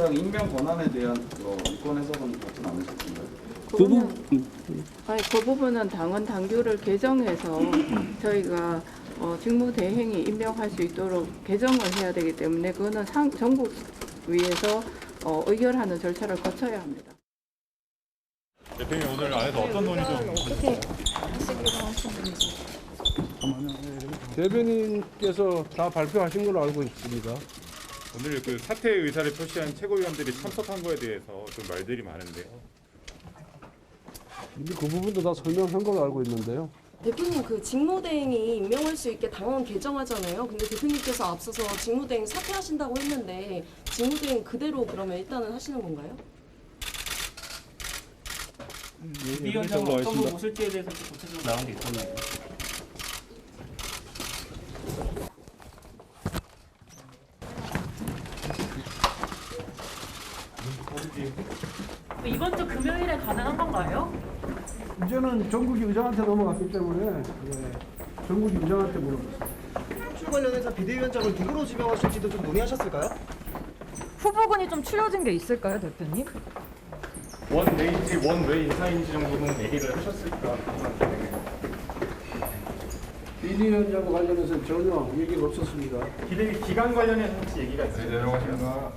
위원장 임명 권한에 대한 이권 해석은 같진 않으셨던가요? 그 부분은 당원 당규를 개정해서 저희가 직무대행이 임명할 수 있도록 개정을 해야 되기 때문에 그거는 전국 위에서 의결하는 절차를 거쳐야 합니다. 대표님 오늘 안에서 어떤 논의 좀 어떻게 하시기로 하셨는지. 대변인께서 다 발표하신 걸로 알고 있습니다. 오늘 그 사퇴 의사를 표시한 최고위원들이 참석한 거에 대해서 좀 말들이 많은데요. 이미 그 부분도 다 설명한 걸로 알고 있는데요. 대표님 그 직무대행이 임명할 수 있게 당원 개정하잖아요. 근데 대표님께서 앞서서 직무대행 사퇴하신다고 했는데 직무대행 그대로 그러면 일단은 하시는 건가요? 위원장은 어떤 분 모실지에 대해서 구체적으로 나온 게 있었나요? 이번 주 금요일에 가능한 건가요? 이제는 전국이 의장한테 넘어갔기 때문에 전국이 의장한테 물어봤습니다. 출 관련해서 비대위원장을 누구로 지명하실지도 좀 논의하셨을까요? 후보군이 좀 추려진 게 있을까요, 대표님? 원외인지 원외 인사인지 정도는 얘기를 하셨을까? 비대위원장과 관련해서 전혀 얘기가 없었습니다. 비대위 기간 관련해서 혹시 얘기가 있어요? 네, 내려가십니다.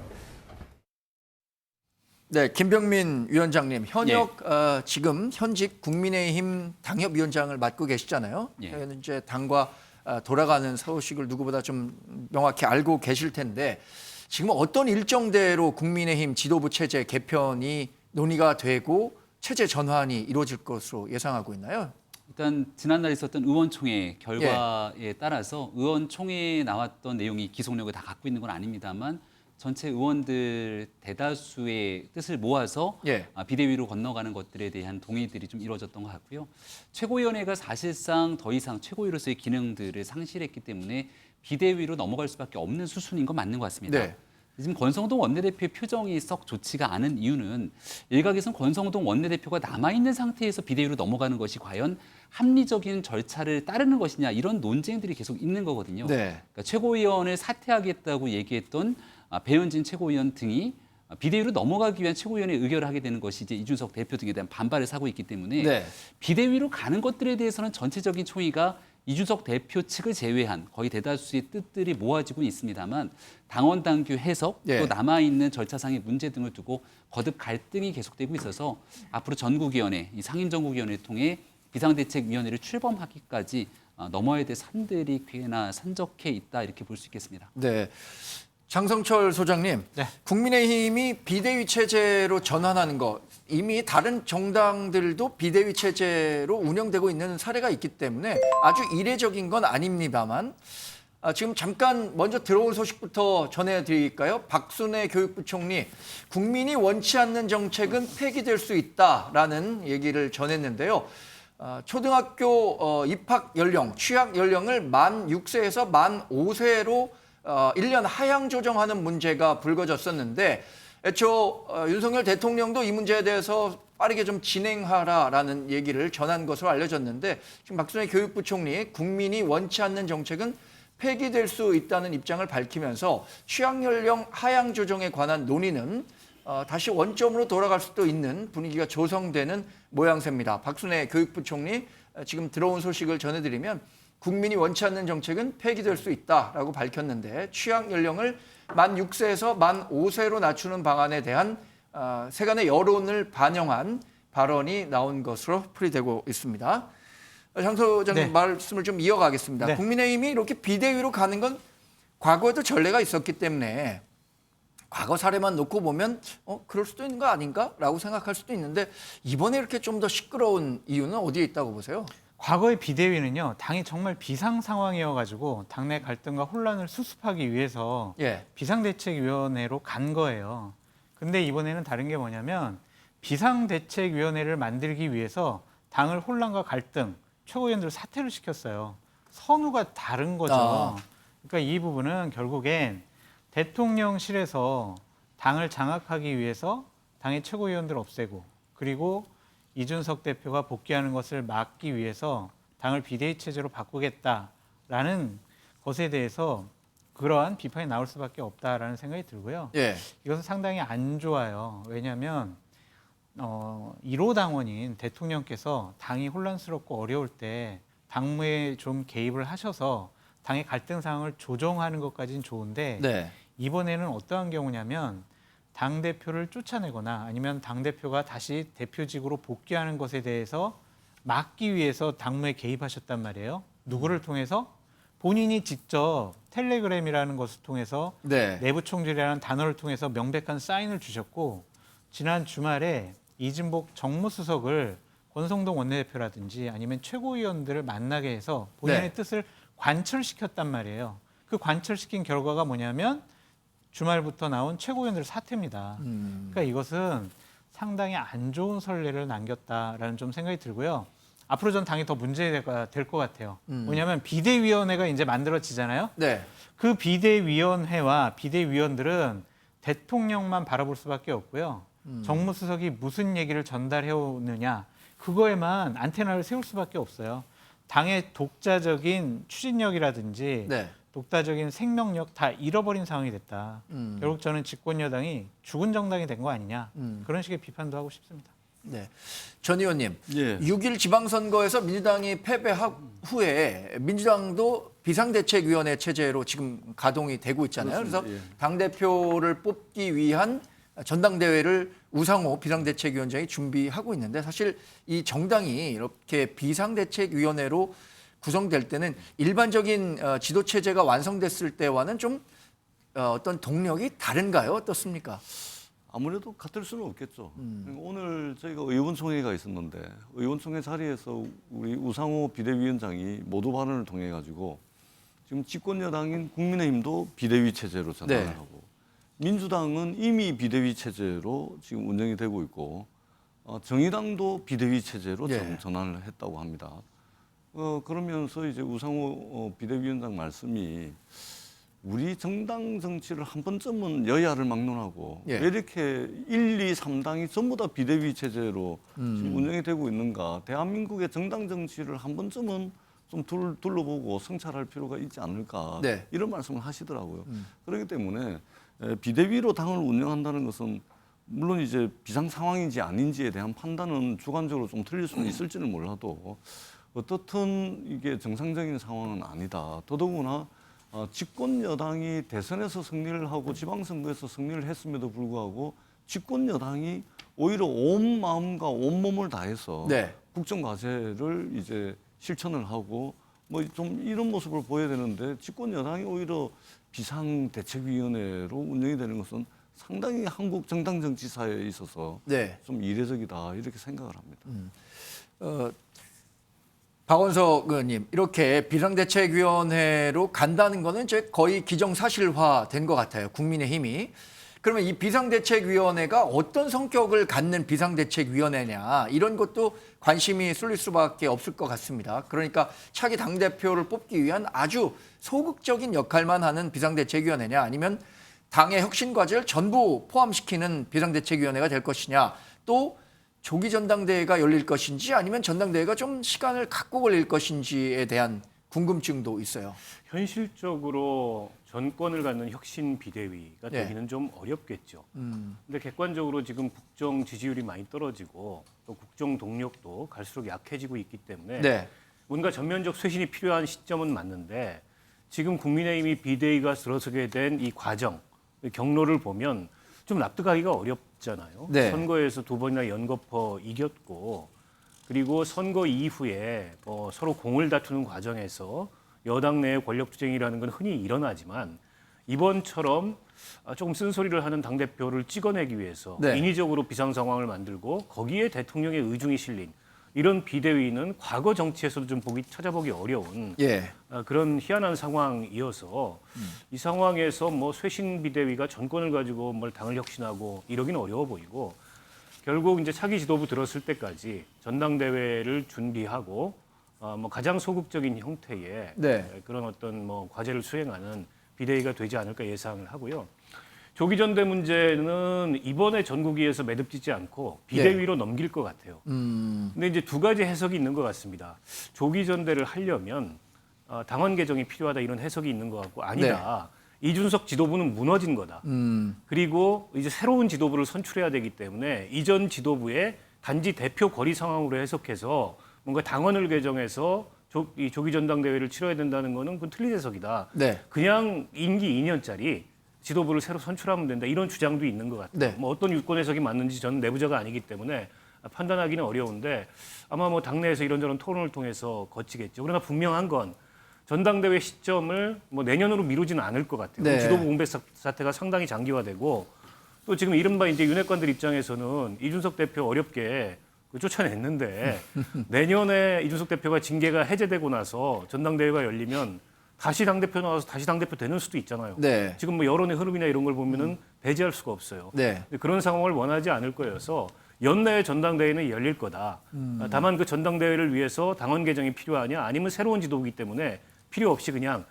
네, 김병민 위원장님, 현역 지금 현직 국민의힘 당협위원장을 맡고 계시잖아요. 이제 당과 돌아가는 소식을 누구보다 좀 명확히 알고 계실 텐데 지금 어떤 일정대로 국민의힘 지도부 체제 개편이 논의가 되고 체제 전환이 이루어질 것으로 예상하고 있나요? 일단 지난날 있었던 의원총회 결과에 따라서 의원총회에 나왔던 내용이 기속력을 다 갖고 있는 건 아닙니다만 전체 의원들 대다수의 뜻을 모아서 비대위로 건너가는 것들에 대한 동의들이 좀 이루어졌던 것 같고요. 최고위원회가 사실상 더 이상 최고위로서의 기능들을 상실했기 때문에 비대위로 넘어갈 수밖에 없는 수순인 건 맞는 것 같습니다. 네. 지금 권성동 원내대표의 표정이 썩 좋지가 않은 이유는 일각에서는 권성동 원내대표가 남아있는 상태에서 비대위로 넘어가는 것이 과연 합리적인 절차를 따르는 것이냐 이런 논쟁들이 계속 있는 거거든요. 그러니까 최고위원을 사퇴하겠다고 얘기했던 배현진 최고위원 등이 비대위로 넘어가기 위한 최고위원회 의결을 하게 되는 것이 이제 이준석 대표 등에 대한 반발을 사고 있기 때문에 비대위로 가는 것들에 대해서는 전체적인 총의가 이준석 대표 측을 제외한 거의 대다수의 뜻들이 모아지고 있습니다만 당원 당규 해석 또 남아있는 절차상의 문제 등을 두고 거듭 갈등이 계속되고 있어서 앞으로 전국위원회, 이 상임전국위원회를 통해 비상대책위원회를 출범하기까지 넘어야 될 산들이 꽤나 산적해 있다 이렇게 볼 수 있겠습니다. 네. 장성철 소장님, 국민의힘이 비대위 체제로 전환하는 것 이미 다른 정당들도 비대위 체제로 운영되고 있는 사례가 있기 때문에 아주 이례적인 건 아닙니다만 지금 잠깐 먼저 들어온 소식부터 전해드릴까요? 박순애 교육부총리, 국민이 원치 않는 정책은 폐기될 수 있다라는 얘기를 전했는데요. 초등학교 입학 연령, 취학 연령을 만 6세에서 만 5세로 1년 하향 조정하는 문제가 불거졌었는데 애초 윤석열 대통령도 이 문제에 대해서 빠르게 좀 진행하라라는 얘기를 전한 것으로 알려졌는데 지금 박순애 교육부총리 국민이 원치 않는 정책은 폐기될 수 있다는 입장을 밝히면서 취학 연령 하향 조정에 관한 논의는 다시 원점으로 돌아갈 수도 있는 분위기가 조성되는 모양새입니다. 박순애 교육부총리 지금 들어온 소식을 전해드리면 국민이 원치 않는 정책은 폐기될 수 있다라고 밝혔는데 취학 연령을 만 6세에서 만 5세로 낮추는 방안에 대한 세간의 여론을 반영한 발언이 나온 것으로 풀이되고 있습니다. 장 소장님 말씀을 좀 이어가겠습니다. 국민의힘이 이렇게 비대위로 가는 건 과거에도 전례가 있었기 때문에 과거 사례만 놓고 보면 그럴 수도 있는 거 아닌가라고 생각할 수도 있는데 이번에 이렇게 좀 더 시끄러운 이유는 어디에 있다고 보세요? 과거의 비대위는요, 당이 정말 비상 상황이어가지고 당내 갈등과 혼란을 수습하기 위해서 비상대책위원회로 간 거예요. 근데 이번에는 다른 게 뭐냐면 비상대책위원회를 만들기 위해서 당을 혼란과 갈등, 최고위원들 사퇴를 시켰어요. 선우가 다른 거죠. 그러니까 이 부분은 결국엔 대통령실에서 당을 장악하기 위해서 당의 최고위원들 없애고 그리고 이준석 대표가 복귀하는 것을 막기 위해서 당을 비대위 체제로 바꾸겠다라는 것에 대해서 그러한 비판이 나올 수밖에 없다라는 생각이 들고요. 예. 이것은 상당히 안 좋아요. 왜냐하면 1호 당원인 대통령께서 당이 혼란스럽고 어려울 때 당무에 좀 개입을 하셔서 당의 갈등 상황을 조정하는 것까지는 좋은데 네. 이번에는 어떠한 경우냐면 당대표를 쫓아내거나 아니면 당대표가 다시 대표직으로 복귀하는 것에 대해서 막기 위해서 당무에 개입하셨단 말이에요. 누구를 통해서? 본인이 직접 텔레그램이라는 것을 통해서 네. 내부 총질이라는 단어를 통해서 명백한 사인을 주셨고 지난 주말에 이진복 정무수석을 권성동 원내대표라든지 아니면 최고위원들을 만나게 해서 본인의 네. 뜻을 관철시켰단 말이에요. 그 관철시킨 결과가 뭐냐면 주말부터 나온 최고위원들 사퇴입니다. 그러니까 이것은 상당히 안 좋은 선례를 남겼다라는 좀 생각이 들고요. 앞으로 전 당이 더 문제가 될 것 같아요. 뭐냐면 비대위원회가 이제 만들어지잖아요. 네. 그 비대위원회와 비대위원들은 대통령만 바라볼 수밖에 없고요. 정무수석이 무슨 얘기를 전달해 오느냐 그거에만 안테나를 세울 수밖에 없어요. 당의 독자적인 추진력이라든지 네. 독자적인 생명력 다 잃어버린 상황이 됐다. 결국 저는 집권 여당이 죽은 정당이 된 거 아니냐 그런 식의 비판도 하고 싶습니다. 네. 전 의원님, 예. 6일 지방선거에서 민주당이 패배한 후에 민주당도 비상대책위원회 체제로 지금 가동이 되고 있잖아요. 그렇습니다. 그래서 예. 당대표를 뽑기 위한 전당대회를 우상호 비상대책위원장이 준비하고 있는데 사실 이 정당이 이렇게 비상대책위원회로 구성될 때는 일반적인 지도체제가 완성됐을 때와는 좀 어떤 동력이 다른가요? 어떻습니까? 아무래도 같을 수는 없겠죠. 오늘 저희가 의원총회가 있었는데 의원총회 자리에서 우리 우상호 비대위원장이 모두 발언을 통해 가지고 지금 집권 여당인 국민의힘도 비대위 체제로 전환을 네. 하고 민주당은 이미 비대위 체제로 지금 운영이 되고 있고 정의당도 비대위 체제로 네. 전환을 했다고 합니다. 그러면서 이제 우상호 비대위원장 말씀이 우리 정당 정치를 한 번쯤은 여야를 막론하고 예. 왜 이렇게 1, 2, 3당이 전부 다 비대위 체제로 지금 운영이 되고 있는가. 대한민국의 정당 정치를 한 번쯤은 좀 둘러보고 성찰할 필요가 있지 않을까. 네. 이런 말씀을 하시더라고요. 그렇기 때문에 비대위로 당을 운영한다는 것은 물론 이제 비상 상황인지 아닌지에 대한 판단은 주관적으로 좀 틀릴 수는 있을지는 몰라도 어떻든 이게 정상적인 상황은 아니다. 더더구나 집권 여당이 대선에서 승리를 하고 지방선거에서 승리를 했음에도 불구하고 집권 여당이 오히려 온 마음과 온 몸을 다해서 네. 국정 과제를 이제 실천을 하고 뭐 좀 이런 모습을 보여야 되는데 집권 여당이 오히려 비상대책위원회로 운영이 되는 것은 상당히 한국 정당 정치사에 있어서 네. 좀 이례적이다 이렇게 생각을 합니다. 박원석 의원님, 이렇게 비상대책위원회로 간다는 거는 이제 거의 기정사실화된 것 같아요. 국민의힘이. 그러면 이 비상대책위원회가 어떤 성격을 갖는 비상대책위원회냐 이런 것도 관심이 쏠릴 수밖에 없을 것 같습니다. 그러니까 차기 당대표를 뽑기 위한 아주 소극적인 역할만 하는 비상대책위원회냐 아니면 당의 혁신 과제를 전부 포함시키는 비상대책위원회가 될 것이냐 또 조기 전당대회가 열릴 것인지 아니면 전당대회가 좀 시간을 갖고 걸릴 것인지에 대한 궁금증도 있어요. 현실적으로 전권을 갖는 혁신 비대위가 네. 되기는 좀 어렵겠죠. 근데 객관적으로 지금 국정 지지율이 많이 떨어지고 또 국정 동력도 갈수록 약해지고 있기 때문에 네. 뭔가 전면적 쇄신이 필요한 시점은 맞는데 지금 국민의힘이 비대위가 들어서게 된 이 과정, 경로를 보면 좀 납득하기가 어렵잖아요. 네. 선거에서 2번이나 연거푸 이겼고 그리고 선거 이후에 서로 공을 다투는 과정에서 여당 내의 권력투쟁이라는 건 흔히 일어나지만 이번처럼 조금 쓴소리를 하는 당대표를 찍어내기 위해서 네. 인위적으로 비상 상황을 만들고 거기에 대통령의 의중이 실린 이런 비대위는 과거 정치에서도 좀 찾아보기 어려운 예. 그런 희한한 상황이어서 이 상황에서 뭐 쇄신 비대위가 전권을 가지고 뭘 당을 혁신하고 이러기는 어려워 보이고 결국 이제 차기 지도부 들었을 때까지 전당대회를 준비하고 뭐 가장 소극적인 형태의 네. 그런 어떤 뭐 과제를 수행하는 비대위가 되지 않을까 예상을 하고요. 조기 전대 문제는 이번에 전국위에서 매듭짓지 않고 비대위로 넘길 것 같아요. 근데 이제 두 가지 해석이 있는 것 같습니다. 조기 전대를 하려면 당원 개정이 필요하다 이런 해석이 있는 것 같고 아니다. 이준석 지도부는 무너진 거다. 그리고 이제 새로운 지도부를 선출해야 되기 때문에 이전 지도부의 단지 대표 거리 상황으로 해석해서 뭔가 당원을 개정해서 이 조기 전당대회를 치러야 된다는 거는 그건 틀린 해석이다. 네. 그냥 임기 2년짜리 지도부를 새로 선출하면 된다. 이런 주장도 있는 것 같아요. 네. 뭐 어떤 유권 해석이 맞는지 저는 내부자가 아니기 때문에 판단하기는 어려운데 아마 뭐 당내에서 이런저런 토론을 통해서 거치겠죠. 그러나 분명한 건 전당대회 시점을 뭐 내년으로 미루지는 않을 것 같아요. 네. 지도부 공백 사태가 상당히 장기화되고 또 지금 이른바 이제 윤핵관들 입장에서는 이준석 대표 어렵게 쫓아냈는데 내년에 이준석 대표가 징계가 해제되고 나서 전당대회가 열리면 다시 당대표 나와서 다시 당대표 되는 수도 있잖아요. 네. 지금 뭐 여론의 흐름이나 이런 걸 보면은 배제할 수가 없어요. 네. 근데 그런 상황을 원하지 않을 거여서 연내에 전당대회는 열릴 거다. 다만 그 전당대회를 위해서 당원 개정이 필요하냐 아니면 새로운 지도부이기 때문에 필요 없이 그냥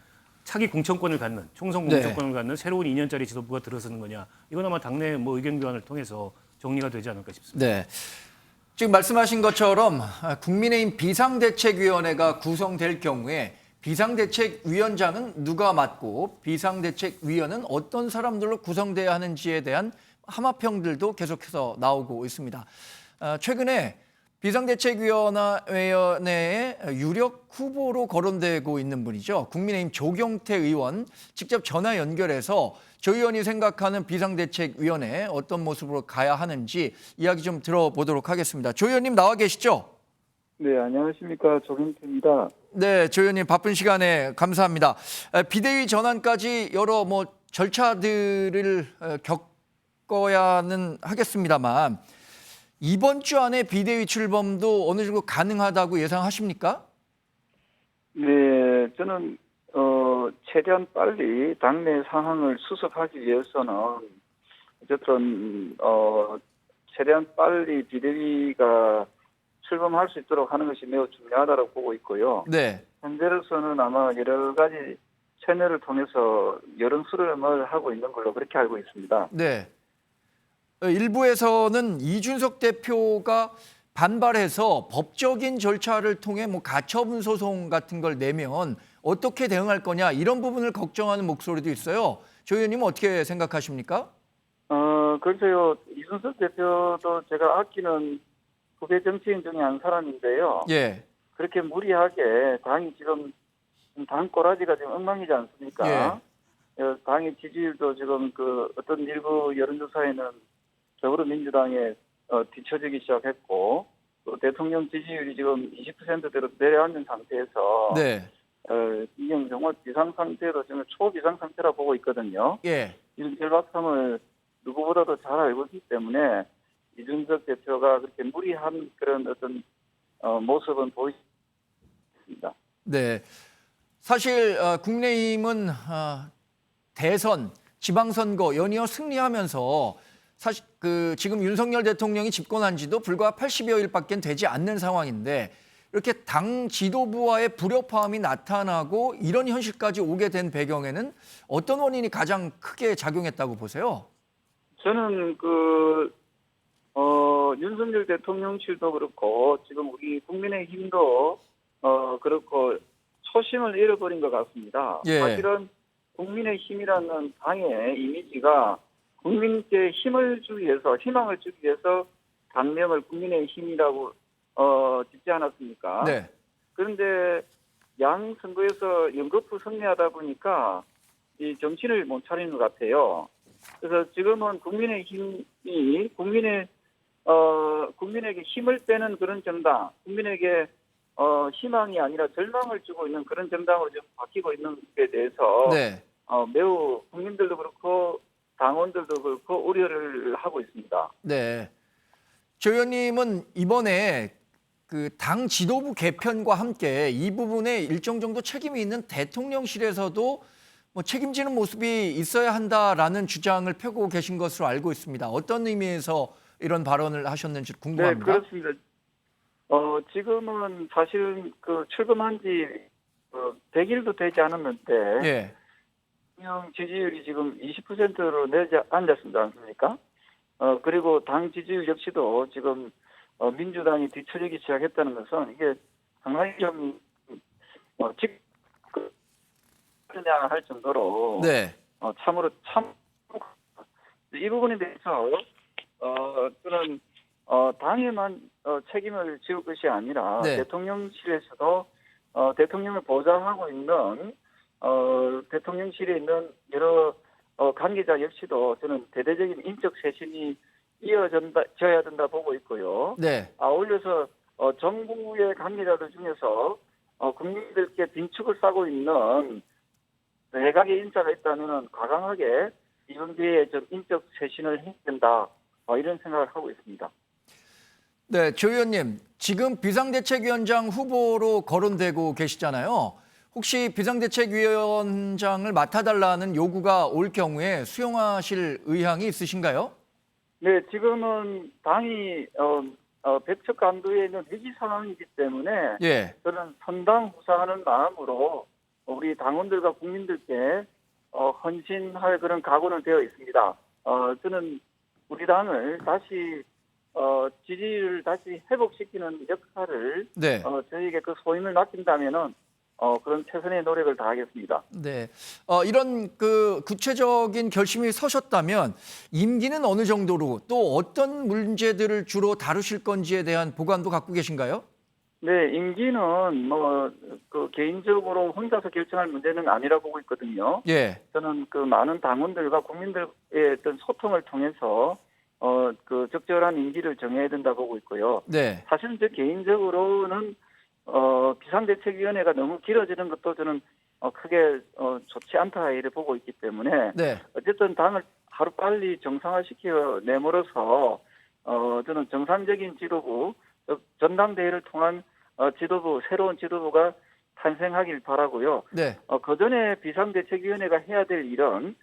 차기 공천권을 갖는 총선 공천권을 갖는 새로운 2년짜리 지도부가 들어서는 거냐. 이건 아마 당내 뭐 의견 교환을 통해서 정리가 되지 않을까 싶습니다. 네. 지금 말씀하신 것처럼 국민의힘 비상대책위원회가 구성될 경우에 비상대책위원장은 누가 맡고 비상대책위원은 어떤 사람들로 구성돼야 하는지에 대한 함합평들도 계속해서 나오고 있습니다. 최근에 비상대책위원회의 유력 후보로 거론되고 있는 분이죠. 국민의힘 조경태 의원 직접 전화 연결해서 조 의원이 생각하는 비상대책위원회 어떤 모습으로 가야 하는지 이야기 좀 들어보도록 하겠습니다. 조 의원님 나와 계시죠? 네, 안녕하십니까. 조경태입니다. 네, 조 의원님 바쁜 시간에 감사합니다. 비대위 전환까지 여러 뭐 절차들을 겪어야는 하겠습니다만 이번 주 안에 비대위 출범도 어느 정도 가능하다고 예상하십니까? 네, 저는 최대한 빨리 당내 상황을 수습하기 위해서는 어쨌든 최대한 빨리 비대위가 출범할 수 있도록 하는 것이 매우 중요하다고 보고 있고요. 네. 현재로서는 아마 여러 가지 채널을 통해서 여론 수렴을 하고 있는 걸로 그렇게 알고 있습니다. 네. 일부에서는 이준석 대표가 반발해서 법적인 절차를 통해 뭐 가처분 소송 같은 걸 내면 어떻게 대응할 거냐 이런 부분을 걱정하는 목소리도 있어요. 조 의원님은 어떻게 생각하십니까? 글쎄요. 이준석 대표도 제가 아끼는 후배 정치인 중에 한 사람인데요. 예. 그렇게 무리하게 당이 지금 당 꼬라지가 지금 엉망이지 않습니까? 예. 당의 지지율도 지금 그 어떤 일부 여론조사에는 더불어민주당에 뒤처지기 시작했고 또 대통령 지지율이 지금 20%대로 내려앉는 상태에서 네. 이게 정말 비상 상태로 지금 초비상 상태라 보고 있거든요. 예. 이런 절박함을 누구보다도 잘 알고 있기 때문에 이준석 대표가 그렇게 무리한 그런 어떤 모습은 보이지 않습니다. 네. 사실 국민의힘은 대선, 지방선거 연이어 승리하면서 사실 지금 윤석열 대통령이 집권한 지도 불과 80여 일밖에 되지 않는 상황인데 이렇게 당 지도부와의 불협화음이 나타나고 이런 현실까지 오게 된 배경에는 어떤 원인이 가장 크게 작용했다고 보세요? 저는 윤석열 대통령실도 그렇고 지금 우리 국민의힘도 그렇고 초심을 잃어버린 것 같습니다. 예. 사실은 국민의힘이라는 당의 이미지가 국민께 힘을 주기 위해서 희망을 주기 위해서 당명을 국민의힘이라고 짓지 않았습니까? 네. 그런데 양 선거에서 연거푸 승리하다 보니까 이 정신을 못 차리는 것 같아요. 그래서 지금은 국민의힘이 국민에게 힘을 빼는 그런 정당, 국민에게 희망이 아니라 절망을 주고 있는 그런 정당으로 지금 바뀌고 있는 데 대해서 네. 매우 국민들도 그렇고 당원들도 그렇고 우려를 하고 있습니다. 네. 조 의원님은 이번에 그 당 지도부 개편과 함께 이 부분에 일정 정도 책임이 있는 대통령실에서도 뭐 책임지는 모습이 있어야 한다라는 주장을 펴고 계신 것으로 알고 있습니다. 어떤 의미에서 이런 발언을 하셨는지 궁금합니다. 네, 그렇습니다. 지금은 사실 출범한 지 100일도 되지 않았는데 예. 대통령 지지율이 지금 20%로 내려앉았습니다. 않습니까? 그리고 당 지지율 역시도 지금 민주당이 뒤처지기 시작했다는 것은 이게 상당히 좀 그냥 할 정도로 네. 참으로 이 부분에 대해서 저는 당에만 책임을 지을 것이 아니라 네. 대통령실에서도 대통령을 보좌하고 있는 대통령실에 있는 여러 관계자 역시도 저는 대대적인 인적 쇄신이 이어져야 된다 보고 있고요. 네. 아울러서 정부의 관계자들 중에서 국민들께 빈축을 싸고 있는 내각의 인사가 있다면 과감하게 이번 기회에 좀 인적 쇄신을 해야 된다. 이런 생각을 하고 있습니다. 네, 조 의원님, 지금 비상대책위원장 후보로 거론되고 계시잖아요. 혹시 비상대책위원장을 맡아달라는 요구가 올 경우에 수용하실 의향이 있으신가요? 네, 지금은 당이 백척 간두에 있는 위기 상황이기 때문에 예. 저는 선당후사하는 마음으로 우리 당원들과 국민들께 헌신할 그런 각오는 되어 있습니다. 저는 우리 당을 다시 지지를 다시 회복시키는 역할을 네. 저희에게 그 소임을 맡긴다면은 그런 최선의 노력을 다하겠습니다. 네. 이런 그 구체적인 결심이 서셨다면 임기는 어느 정도로 또 어떤 문제들을 주로 다루실 건지에 대한 보관도 갖고 계신가요? 네, 임기는 그 개인적으로 혼자서 결정할 문제는 아니라 보고 있거든요. 예. 저는 그 많은 당원들과 국민들의 어떤 소통을 통해서 그 적절한 임기를 정해야 된다 보고 있고요. 네. 사실 저 개인적으로는 비상대책위원회가 너무 길어지는 것도 저는 크게 좋지 않다 이렇게 보고 있기 때문에 네. 어쨌든 당을 하루빨리 정상화시켜 내몰아서 저는 정상적인 지도부, 전당대회를 통한 지도부, 새로운 지도부가 탄생하길 바라고요. 네. 그전에 비상대책위원회가 해야 될 일은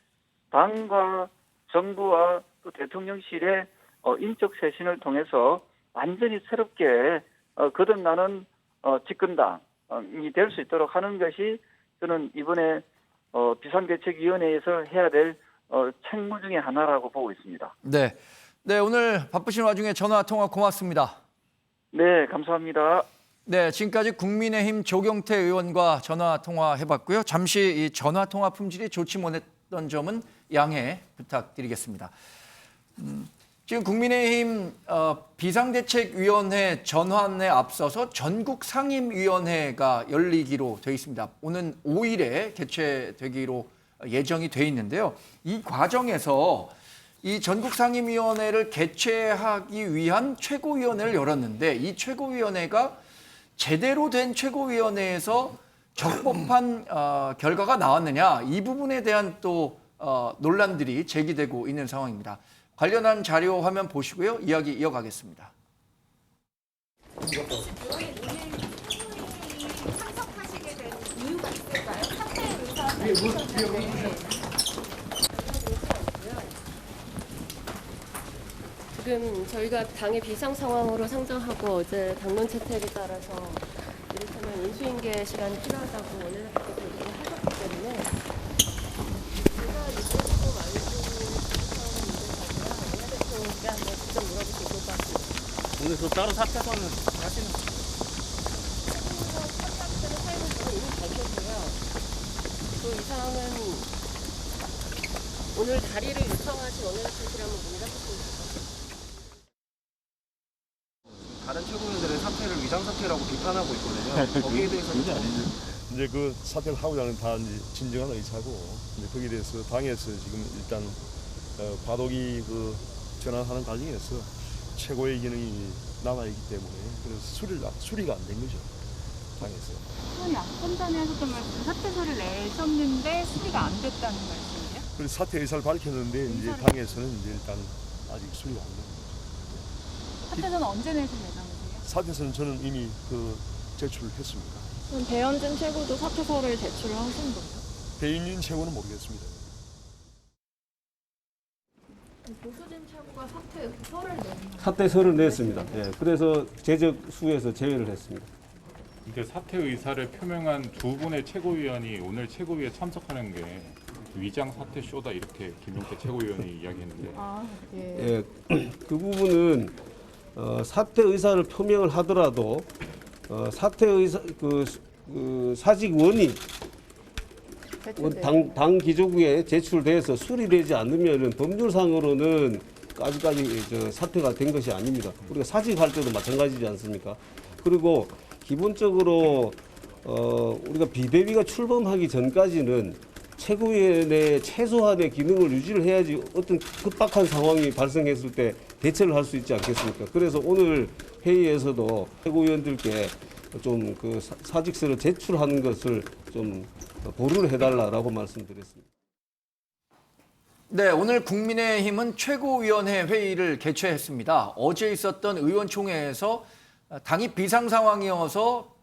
당과 정부와 또 대통령실의 인적 쇄신을 통해서 완전히 새롭게 거듭나는 집권당이 될 수 있도록 하는 것이 저는 이번에 비상대책위원회에서 해야 될 책무 중에 하나라고 보고 있습니다. 네. 네, 오늘 바쁘신 와중에 전화 통화 고맙습니다. 네, 감사합니다. 네, 지금까지 국민의힘 조경태 의원과 전화 통화해봤고요. 잠시 이 전화 통화 품질이 좋지 못했던 점은 양해 부탁드리겠습니다. 지금 국민의힘 비상대책위원회 전환에 앞서서 전국상임위원회가 열리기로 되어 있습니다. 오는 5일에 개최되기로 예정이 돼 있는데요. 이 과정에서 이 전국상임위원회를 개최하기 위한 최고위원회를 열었는데 이 최고위원회가 제대로 된 최고위원회에서 적법한 결과가 나왔느냐 이 부분에 대한 또 논란들이 제기되고 있는 상황입니다. 관련한 자료 화면 보시고요. 이야기 이어가겠습니다. 참석하시게 된 이유가 있을까요? 사퇴 지금 저희가 당의 비상 상황으로 상정하고 어제 당론 채택에 따라서 이를테면 인수인계 시간이 필요하다고 원내대표께서 얘기를 하셨기 때문에 제가 이쪽으로 원내대표께 한번 직접 물어볼 수 있을 것 같습니다. 오늘 그 따로 사퇴선을 하시는 사퇴하겠다는 사유는 저는 이미 밝혔고요. 또 이 사항은 오늘 자리를 요청하신 원내대표실에 한번 문의해 보겠습니다. 다른 최고위원들의 사퇴를 위장사퇴라고 비판하고 있거든요. 거기에 대해서 이제 그 사퇴를 하고자 하는 다 이제 진정한 의사고 이제 거기에 대해서 당에서 지금 일단 과도기 그 전환하는 과정에서 최고의 기능이 남아있기 때문에 그래서 수리가 안 된 거죠 당에서. 의원이 아까 전에 하셨던 말씀 사퇴서를 내셨는데 수리가 안 됐다는 말씀이에요? 그래서 사퇴 의사를 밝혔는데 이제 당에서는 이제 일단 아직 수리가 안 된 거죠. 사퇴서는 언제 내실 예정이세요? 사퇴서는 저는 이미 그 제출을 했습니다. 그럼 배현진 최고도 사퇴서를 제출을 하신 거죠? 배윤진 최고는 모르겠습니다. 조수진 최고가 사퇴서를 낸 사퇴서를 냈습니다. 예, 그래서 제적 수에서 제외를 했습니다. 근데 사퇴 의사를 표명한 두 분의 최고위원이 오늘 최고위에 참석하는 게 위장 사퇴 쇼다 이렇게 김용태 최고위원이 이야기했는데. 예, 그 부분은 사퇴 의사를 표명을 하더라도 사퇴 의사 그 사직원이 당 기조국에 제출돼서 수리되지 않으면 법률상으로는 아직까지 사퇴가 된 것이 아닙니다. 우리가 사직할 때도 마찬가지지 않습니까? 그리고 기본적으로 우리가 비대위가 출범하기 전까지는 최고위원회 최소한의 기능을 유지를 해야지 어떤 급박한 상황이 발생했을 때 대처를 할 수 있지 않겠습니까? 그래서 오늘 회의에서도 최고위원들께 좀 그 사직서를 제출하는 것을 좀 보류를 해달라고 말씀드렸습니다. 네, 오늘 국민의힘은 최고위원회 회의를 개최했습니다. 어제 있었던 의원총회에서 당이 비상 상황이어서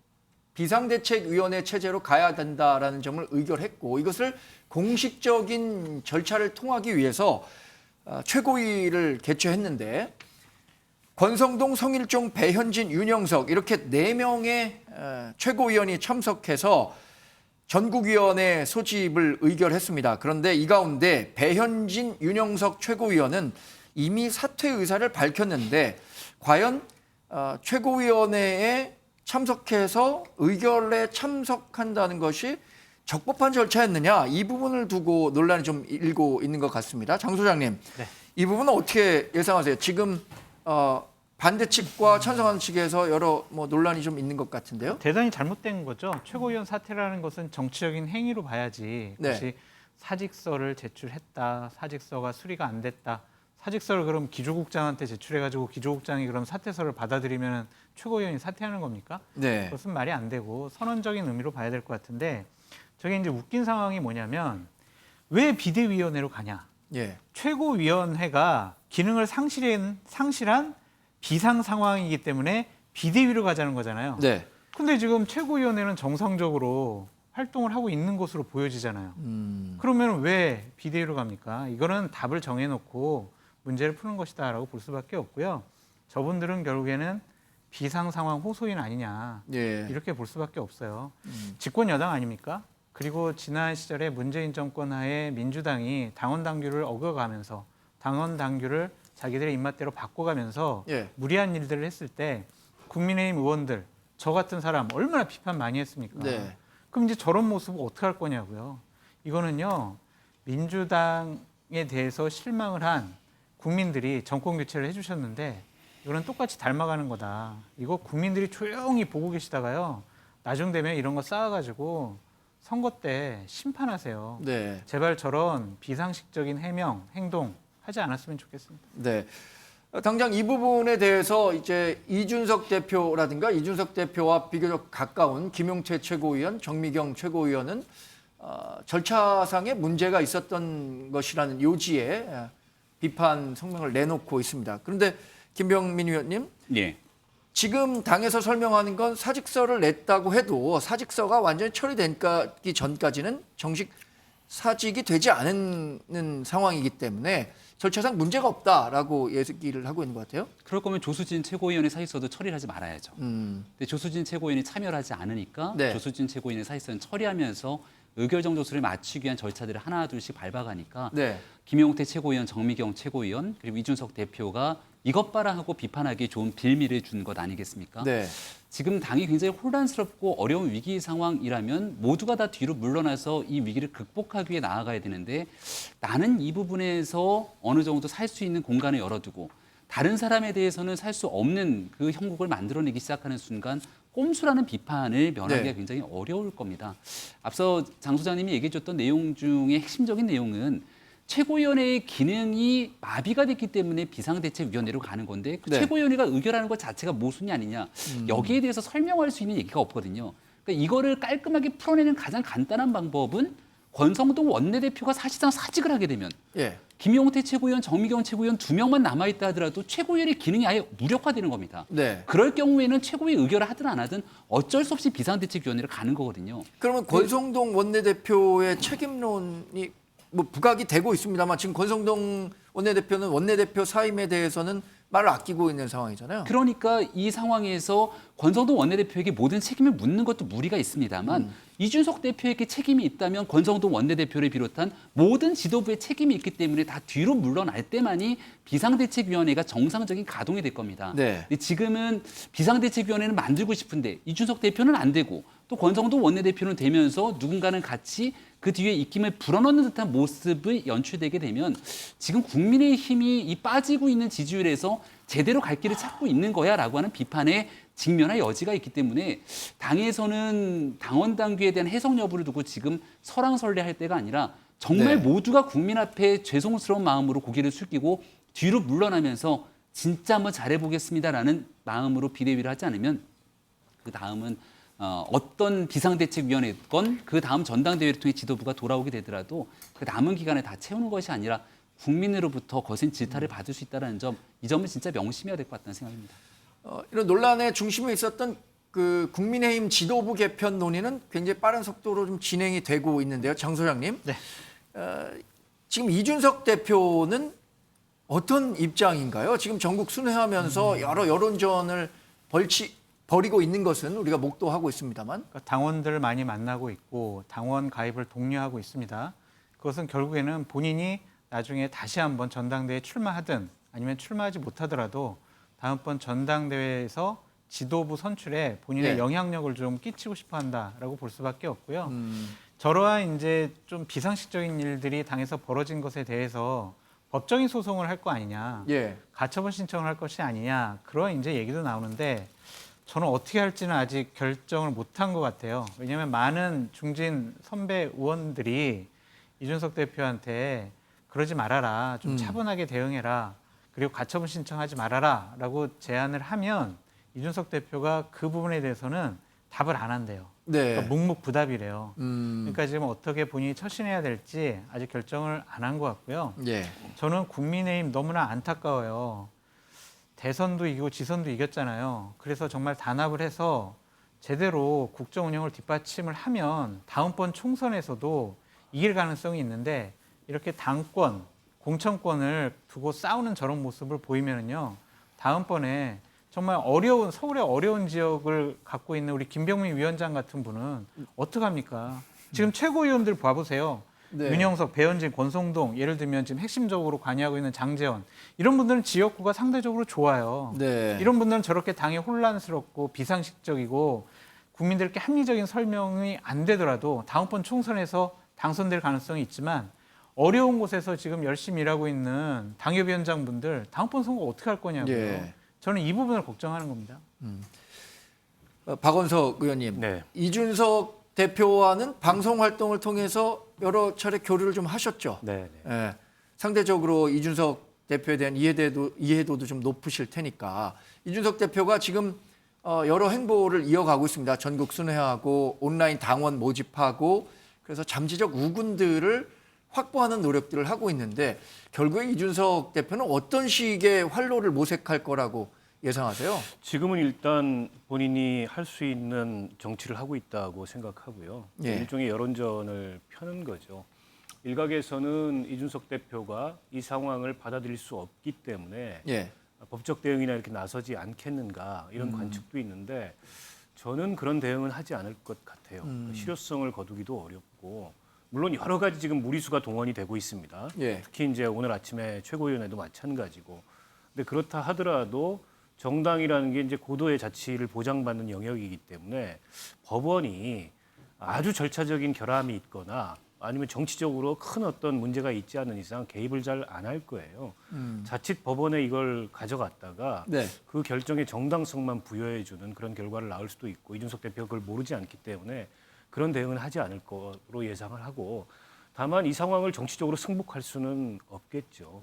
비상대책위원회 체제로 가야 된다라는 점을 의결했고 이것을 공식적인 절차를 통하기 위해서 최고위를 개최했는데 권성동, 성일종, 배현진, 윤영석 이렇게 4명의 최고위원이 참석해서 전국위원회 소집을 의결했습니다. 그런데 이 가운데 배현진, 윤영석 최고위원은 이미 사퇴 의사를 밝혔는데 과연 최고위원회에 참석해서 의결에 참석한다는 것이 적법한 절차였느냐 이 부분을 두고 논란이 좀 일고 있는 것 같습니다. 장 소장님, 네. 이 부분은 어떻게 예상하세요? 지금 반대 측과 찬성하는 측에서 여러 논란이 좀 있는 것 같은데요. 대단히 잘못된 거죠. 최고위원 사퇴라는 것은 정치적인 행위로 봐야지. 그것이 네. 사직서를 제출했다. 사직서가 수리가 안 됐다. 사직서를 그럼 기조국장한테 제출해가지고 기조국장이 그럼 사퇴서를 받아들이면 최고위원이 사퇴하는 겁니까? 네. 그것은 말이 안 되고 선언적인 의미로 봐야 될 것 같은데 저게 이제 웃긴 상황이 뭐냐면 왜 비대위원회로 가냐? 예. 최고위원회가 기능을 상실한 비상 상황이기 때문에 비대위로 가자는 거잖아요. 네. 근데 지금 최고위원회는 정상적으로 활동을 하고 있는 것으로 보여지잖아요. 그러면 왜 비대위로 갑니까? 이거는 답을 정해놓고 문제를 푸는 것이다라고 볼 수밖에 없고요. 저분들은 결국에는 비상 상황 호소인 아니냐 예. 이렇게 볼 수밖에 없어요. 집권 여당 아닙니까? 그리고 지난 시절에 문재인 정권 하에 민주당이 당원 당규를 어겨가면서 당원 당규를 자기들의 입맛대로 바꿔가면서 예. 무리한 일들을 했을 때 국민의힘 의원들 저 같은 사람 얼마나 비판 많이 했습니까? 네. 그럼 이제 저런 모습 어떻게 할 거냐고요. 이거는요 민주당에 대해서 실망을 한 국민들이 정권 교체를 해주셨는데 이거는 똑같이 닮아가는 거다. 이거 국민들이 조용히 보고 계시다가요 나중 되면 이런 거 쌓아가지고 선거 때 심판하세요. 네. 제발 저런 비상식적인 해명, 행동 하지 않았으면 좋겠습니다. 네. 당장 이 부분에 대해서 이제 이준석 대표라든가 이준석 대표와 비교적 가까운 김용태 최고위원, 정미경 최고위원은 절차상의 문제가 있었던 것이라는 요지에 비판 성명을 내놓고 있습니다. 그런데 김병민 의원님, 예. 지금 당에서 설명하는 건 사직서를 냈다고 해도 사직서가 완전히 처리되기 전까지는 정식 사직이 되지 않는 상황이기 때문에 절차상 문제가 없다라고 얘기를 하고 있는 것 같아요. 그럴 거면 조수진 최고위원의 사직서도 처리를 하지 말아야죠. 근데 조수진 최고위원이 참여를 하지 않으니까 네. 조수진 최고위원의 사직서는 처리하면서 의결정 조수를 맞추기 위한 절차들을 하나둘씩 밟아가니까 네. 김용태 최고위원, 정미경 최고위원 그리고 이준석 대표가 이것 봐라 하고 비판하기 좋은 빌미를 준 것 아니겠습니까? 네. 지금 당이 굉장히 혼란스럽고 어려운 위기 상황이라면 모두가 다 뒤로 물러나서 이 위기를 극복하기 위해 나아가야 되는데 나는 이 부분에서 어느 정도 살 수 있는 공간을 열어두고 다른 사람에 대해서는 살 수 없는 그 형국을 만들어내기 시작하는 순간 꼼수라는 비판을 면하기가 네. 굉장히 어려울 겁니다. 앞서 장 소장님이 얘기해 줬던 내용 중에 핵심적인 내용은 최고위원회의 기능이 마비가 됐기 때문에 비상대책위원회로 가는 건데 그 네. 최고위원회가 의결하는 것 자체가 모순이 아니냐. 여기에 대해서 설명할 수 있는 얘기가 없거든요. 그러니까 이거를 깔끔하게 풀어내는 가장 간단한 방법은 권성동 원내대표가 사실상 사직을 하게 되면 예. 김용태 최고위원, 정미경 최고위원 2명만 남아있다 하더라도 최고위원의 기능이 아예 무력화되는 겁니다. 네. 그럴 경우에는 최고위 의결을 하든 안 하든 어쩔 수 없이 비상대책위원회를 가는 거거든요. 그러면 권성동 원내대표의 책임론이 부각이 되고 있습니다만 지금 권성동 원내대표는 원내대표 사임에 대해서는 말을 아끼고 있는 상황이잖아요. 그러니까 이 상황에서 권성동 원내대표에게 모든 책임을 묻는 것도 무리가 있습니다만 이준석 대표에게 책임이 있다면 권성동 원내대표를 비롯한 모든 지도부의 책임이 있기 때문에 다 뒤로 물러날 때만이 비상대책위원회가 정상적인 가동이 될 겁니다. 네. 근데 지금은 비상대책위원회는 만들고 싶은데 이준석 대표는 안 되고 또 권성동 원내대표는 되면서 누군가는 같이 그 뒤에 입김을 불어넣는 듯한 모습이 연출되게 되면 지금 국민의힘이 이 빠지고 있는 지지율에서 제대로 갈 길을 찾고 있는 거야라고 하는 비판에 직면할 여지가 있기 때문에 당에서는 당원 당규에 대한 해석 여부를 두고 지금 설왕설래할 때가 아니라 정말 모두가 국민 앞에 죄송스러운 마음으로 고개를 숙이고 뒤로 물러나면서 진짜 한번 잘해보겠습니다라는 마음으로 비대위를 하지 않으면 그 다음은 어떤 비상대책위원회건 그 다음 전당대회를 통해 지도부가 돌아오게 되더라도 그 남은 기간에 다 채우는 것이 아니라 국민으로부터 거센 질타를 받을 수 있다는 점, 이 점을 진짜 명심해야 될 것 같다는 생각입니다. 이런 논란의 중심에 있었던 그 국민의힘 지도부 개편 논의는 굉장히 빠른 속도로 좀 진행이 되고 있는데요, 장 소장님. 네. 지금 이준석 대표는 어떤 입장인가요? 지금 전국 순회하면서 여러 여론전을 벌이고 있는 것은 우리가 목도하고 있습니다만. 당원들을 많이 만나고 있고 당원 가입을 독려하고 있습니다. 그것은 결국에는 본인이 나중에 다시 한번 전당대회에 출마하든 아니면 출마하지 못하더라도 다음번 전당대회에서 지도부 선출에 본인의 영향력을 좀 끼치고 싶어 한다라고 볼 수밖에 없고요. 저러한 이제 좀 비상식적인 일들이 당에서 벌어진 것에 대해서 법적인 소송을 할 거 아니냐, 가처분 신청을 할 것이 아니냐, 그런 이제 얘기도 나오는데 저는 어떻게 할지는 아직 결정을 못한 것 같아요. 왜냐하면 많은 중진 선배 의원들이 이준석 대표한테 그러지 말아라, 좀 차분하게 대응해라, 그리고 가처분 신청하지 말아라 라고 제안을 하면 이준석 대표가 그 부분에 대해서는 답을 안 한대요. 그러니까 묵묵부답이래요. 그러니까 지금 어떻게 본인이 처신해야 될지 아직 결정을 안 한 것 같고요. 저는 국민의힘 너무나 안타까워요. 대선도 이기고 지선도 이겼잖아요. 그래서 정말 단합을 해서 제대로 국정 운영을 뒷받침을 하면 다음번 총선에서도 이길 가능성이 있는데 이렇게 당권, 공천권을 두고 싸우는 저런 모습을 보이면은요, 다음번에 정말 어려운, 서울의 어려운 지역을 갖고 있는 우리 김병민 위원장 같은 분은 어떡합니까? 지금 최고위원들 봐보세요. 윤영석, 배현진, 권성동, 예를 들면 지금 핵심적으로 관여하고 있는 장제원, 이런 분들은 지역구가 상대적으로 좋아요. 이런 분들은 저렇게 당이 혼란스럽고 비상식적이고 국민들께 합리적인 설명이 안 되더라도 다음번 총선에서 당선될 가능성이 있지만 어려운 곳에서 지금 열심히 일하고 있는 당협위원장분들 다음번 선거 어떻게 할 거냐고요. 저는 이 부분을 걱정하는 겁니다. 박원석 의원님, 이준석 대표와는 방송 활동을 통해서 여러 차례 교류를 좀 하셨죠. 상대적으로 이준석 대표에 대한 이해도도 좀 높으실 테니까 이준석 대표가 지금 여러 행보를 이어가고 있습니다. 전국 순회하고 온라인 당원 모집하고 그래서 잠재적 우군들을 확보하는 노력들을 하고 있는데 결국에 이준석 대표는 어떤 식의 활로를 모색할 거라고 예상하세요? 지금은 일단 본인이 할 수 있는 정치를 하고 있다고 생각하고요. 일종의 여론전을 펴는 거죠. 일각에서는 이준석 대표가 이 상황을 받아들일 수 없기 때문에 법적 대응이나 이렇게 나서지 않겠는가 이런 관측도 있는데 저는 그런 대응은 하지 않을 것 같아요. 실효성을 거두기도 어렵고 물론 여러 가지 지금 무리수가 동원이 되고 있습니다. 특히 이제 오늘 아침에 최고위원회도 마찬가지고. 근데 그렇다 하더라도 정당이라는 게 이제 고도의 자치를 보장받는 영역이기 때문에 법원이 아주 절차적인 결함이 있거나 아니면 정치적으로 큰 어떤 문제가 있지 않은 이상 개입을 잘 안 할 거예요. 자칫 법원에 이걸 가져갔다가 그 결정의 정당성만 부여해주는 그런 결과를 낳을 수도 있고 이준석 대표가 그걸 모르지 않기 때문에 그런 대응은 하지 않을 거로 예상을 하고 다만 이 상황을 정치적으로 승복할 수는 없겠죠.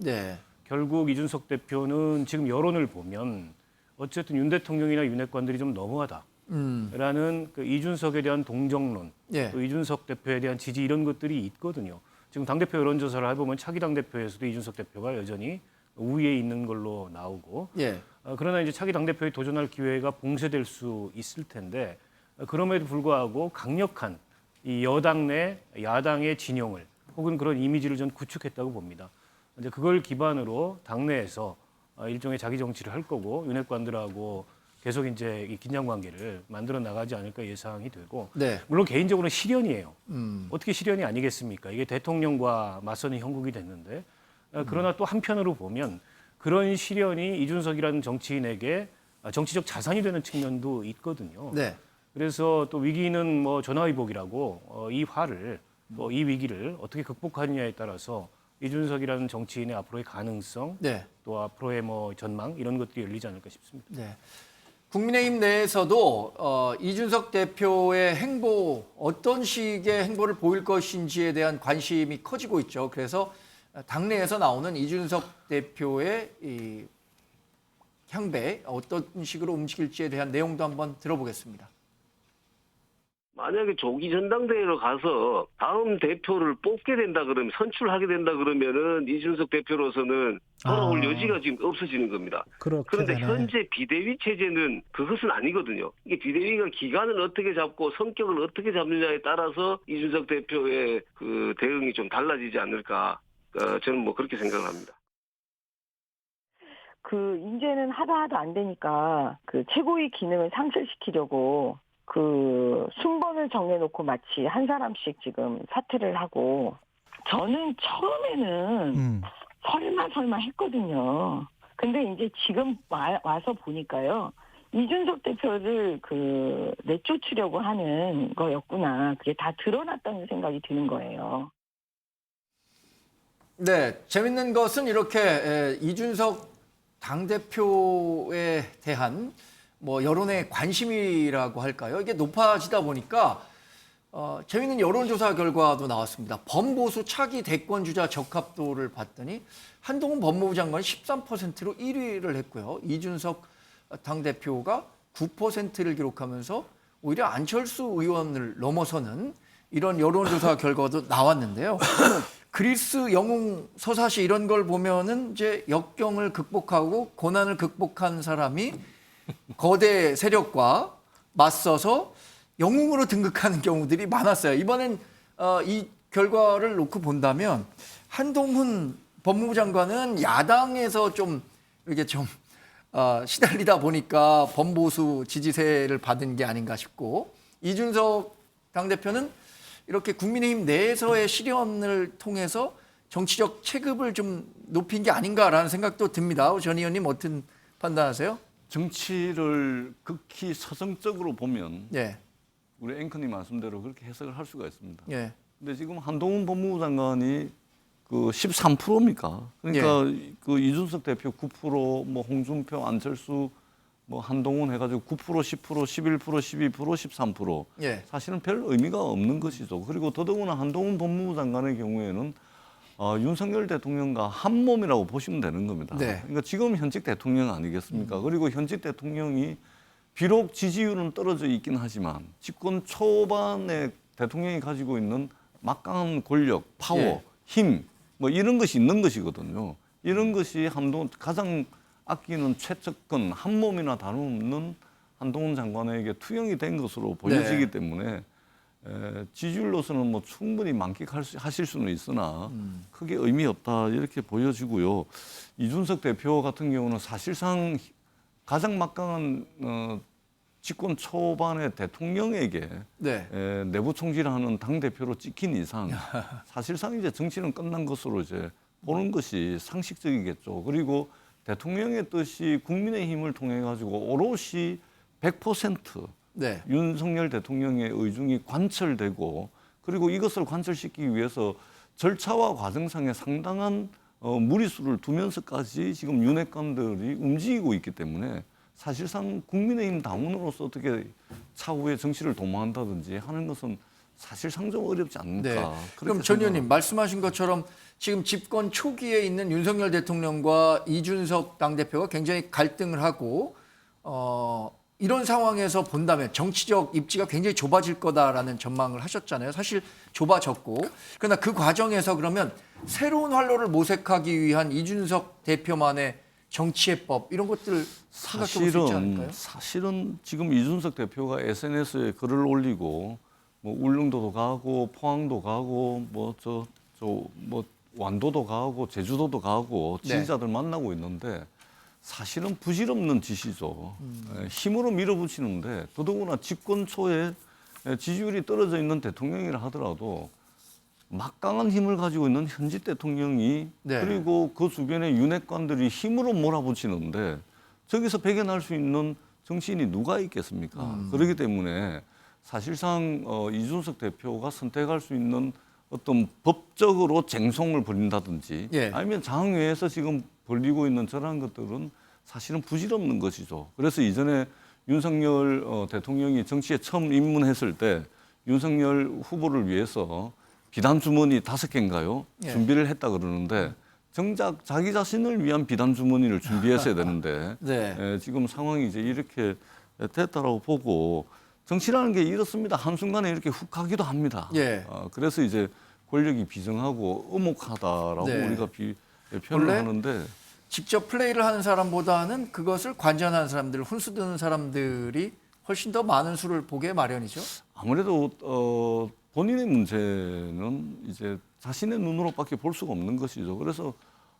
결국 이준석 대표는 지금 여론을 보면 어쨌든 윤 대통령이나 윤핵관들이 좀 너무하다라는 그 이준석에 대한 동정론, 또 이준석 대표에 대한 지지 이런 것들이 있거든요. 지금 당대표 여론조사를 해보면 차기 당대표에서도 이준석 대표가 여전히 우위에 있는 걸로 나오고 그러나 이제 차기 당대표에 도전할 기회가 봉쇄될 수 있을 텐데 그럼에도 불구하고 강력한 이 여당 내 야당의 진영을 혹은 그런 이미지를 전 구축했다고 봅니다. 이제 그걸 기반으로 당내에서 일종의 자기 정치를 할 거고 윤핵관들하고 계속 이제 이 긴장 관계를 만들어 나가지 않을까 예상이 되고 물론 개인적으로는 실현이에요. 어떻게 실현이 아니겠습니까? 이게 대통령과 맞서는 형국이 됐는데 그러나 또 한편으로 보면 그런 실현이 이준석이라는 정치인에게 정치적 자산이 되는 측면도 있거든요. 그래서 또 위기는 뭐 전화위복이라고 이 화를 또 이 위기를 어떻게 극복하느냐에 따라서 이준석이라는 정치인의 앞으로의 가능성, 네. 또 앞으로의 뭐 전망 이런 것들이 열리지 않을까 싶습니다. 네. 국민의힘 내에서도 이준석 대표의 행보, 어떤 식의 행보를 보일 것인지에 대한 관심이 커지고 있죠. 그래서 당내에서 나오는 이준석 대표의 이 향배, 어떤 식으로 움직일지에 대한 내용도 한번 들어보겠습니다. 만약에 조기 전당대회로 가서 다음 대표를 뽑게 된다 그러면, 선출하게 된다 그러면은 이준석 대표로서는 돌아올 여지가 지금 없어지는 겁니다. 그런데 현재 비대위 체제는 그것은 아니거든요. 이게 비대위가 기간을 어떻게 잡고 성격을 어떻게 잡느냐에 따라서 이준석 대표의 그 대응이 좀 달라지지 않을까, 저는 뭐 그렇게 생각을 합니다. 이제는 하도 안 되니까 최고위 기능을 상실시키려고 순번을 정해놓고 마치 한 사람씩 지금 사퇴를 하고, 저는 처음에는 설마 했거든요. 근데 이제 지금 와서 보니까요, 이준석 대표를 내쫓으려고 하는 거였구나. 그게 다 드러났다는 생각이 드는 거예요. 네, 재밌는 것은 이렇게 이준석 당대표에 대한 뭐 여론의 관심이라고 할까요? 이게 높아지다 보니까 재미있는 여론조사 결과도 나왔습니다. 범보수 차기 대권주자 적합도를 봤더니 한동훈 법무부 장관이 13%로 1위를 했고요. 이준석 당대표가 9%를 기록하면서 오히려 안철수 의원을 넘어서는 이런 여론조사 결과도 나왔는데요. 그리스 영웅 서사시 이런 걸 보면은 이제 역경을 극복하고 고난을 극복한 사람이 거대 세력과 맞서서 영웅으로 등극하는 경우들이 많았어요. 이번엔 이 결과를 놓고 본다면 한동훈 법무부 장관은 야당에서 좀 이렇게 좀 시달리다 보니까 범보수 지지세를 받은 게 아닌가 싶고, 이준석 당대표는 이렇게 국민의힘 내에서의 실현을 통해서 정치적 체급을 좀 높인 게 아닌가라는 생각도 듭니다. 전 의원님 어떤 판단하세요? 정치를 극히 서정적으로 보면 예. 우리 앵커님 말씀대로 그렇게 해석을 할 수가 있습니다. 예. 근데 지금 한동훈 법무부 장관이 13%입니까? 그러니까 이준석 대표 9%, 뭐 홍준표, 안철수, 뭐 한동훈 해가지고 9%, 10%, 11%, 12%, 13%. 예. 사실은 별 의미가 없는 것이죠. 그리고 더더구나 한동훈 법무부 장관의 경우에는 윤석열 대통령과 한 몸이라고 보시면 되는 겁니다. 네. 그러니까 지금 현직 대통령 아니겠습니까? 그리고 현직 대통령이 비록 지지율은 떨어져 있긴 하지만 집권 초반에 대통령이 가지고 있는 막강한 권력, 파워, 예. 힘, 뭐 이런 것이 있는 것이거든요. 이런 것이 한동훈 가장 아끼는 최측근, 한 몸이나 다름없는 한동훈 장관에게 투영이 된 것으로 보여지기 때문에 지지율로서는 뭐 충분히 만끽하실 수는 있으나 크게 의미 없다 이렇게 보여지고요. 이준석 대표 같은 경우는 사실상 가장 막강한 집권 초반의 대통령에게 내부 총질하는 당 대표로 찍힌 이상 사실상 이제 정치는 끝난 것으로 이제 보는 것이 상식적이겠죠. 그리고 대통령의 뜻이 국민의힘을 통해 가지고 오롯이 100% 윤석열 대통령의 의중이 관철되고, 그리고 이것을 관철시키기 위해서 절차와 과정상에 상당한 무리수를 두면서까지 지금 윤핵관들이 움직이고 있기 때문에 사실상 국민의힘 당원으로서 어떻게 차후에 정치를 도모한다든지 하는 것은 사실상 좀 어렵지 않을까. 네. 그럼 전 의원님 말씀하신 것처럼 지금 집권 초기에 있는 윤석열 대통령과 이준석 당대표가 굉장히 갈등을 하고 이런 상황에서 본다면 정치적 입지가 굉장히 좁아질 거다라는 전망을 하셨잖아요. 사실 좁아졌고, 그러나 그 과정에서 그러면 새로운 활로를 모색하기 위한 이준석 대표만의 정치해법 이런 것들 생각해 볼 수 있지 않을까요? 사실은 지금 이준석 대표가 SNS에 글을 올리고 뭐 울릉도도 가고 포항도 가고 뭐 완도도 가고 제주도도 가고 지지자들 만나고 있는데 사실은 부질없는 짓이죠. 힘으로 밀어붙이는데 더더구나 집권 초에 지지율이 떨어져 있는 대통령이라 하더라도 막강한 힘을 가지고 있는 현직 대통령이 그리고 그 주변의 윤핵관들이 힘으로 몰아붙이는데 저기서 배겨날 수 있는 정치인이 누가 있겠습니까? 그렇기 때문에 사실상 이준석 대표가 선택할 수 있는 어떤 법적으로 쟁송을 벌인다든지 예. 아니면 장외에서 지금 벌이고 있는 저러한 것들은 사실은 부질없는 것이죠. 그래서 이전에 윤석열 대통령이 정치에 처음 입문했을 때 윤석열 후보를 위해서 비단 주머니 5개인가요? 예. 준비를 했다 그러는데 정작 자기 자신을 위한 비단 주머니를 준비했어야 되는데 네. 지금 상황이 이제 이렇게 됐다라고 보고 정치라는 게 이렇습니다. 한순간에 이렇게 훅 가기도 합니다. 예. 그래서 이제 권력이 비정하고 엄혹하다라고 네. 우리가 표현을 원래 하는데 직접 플레이를 하는 사람보다는 그것을 관전하는 사람들, 훈수드는 사람들이 훨씬 더 많은 수를 보게 마련이죠. 아무래도 본인의 문제는 이제 자신의 눈으로밖에 볼 수가 없는 것이죠. 그래서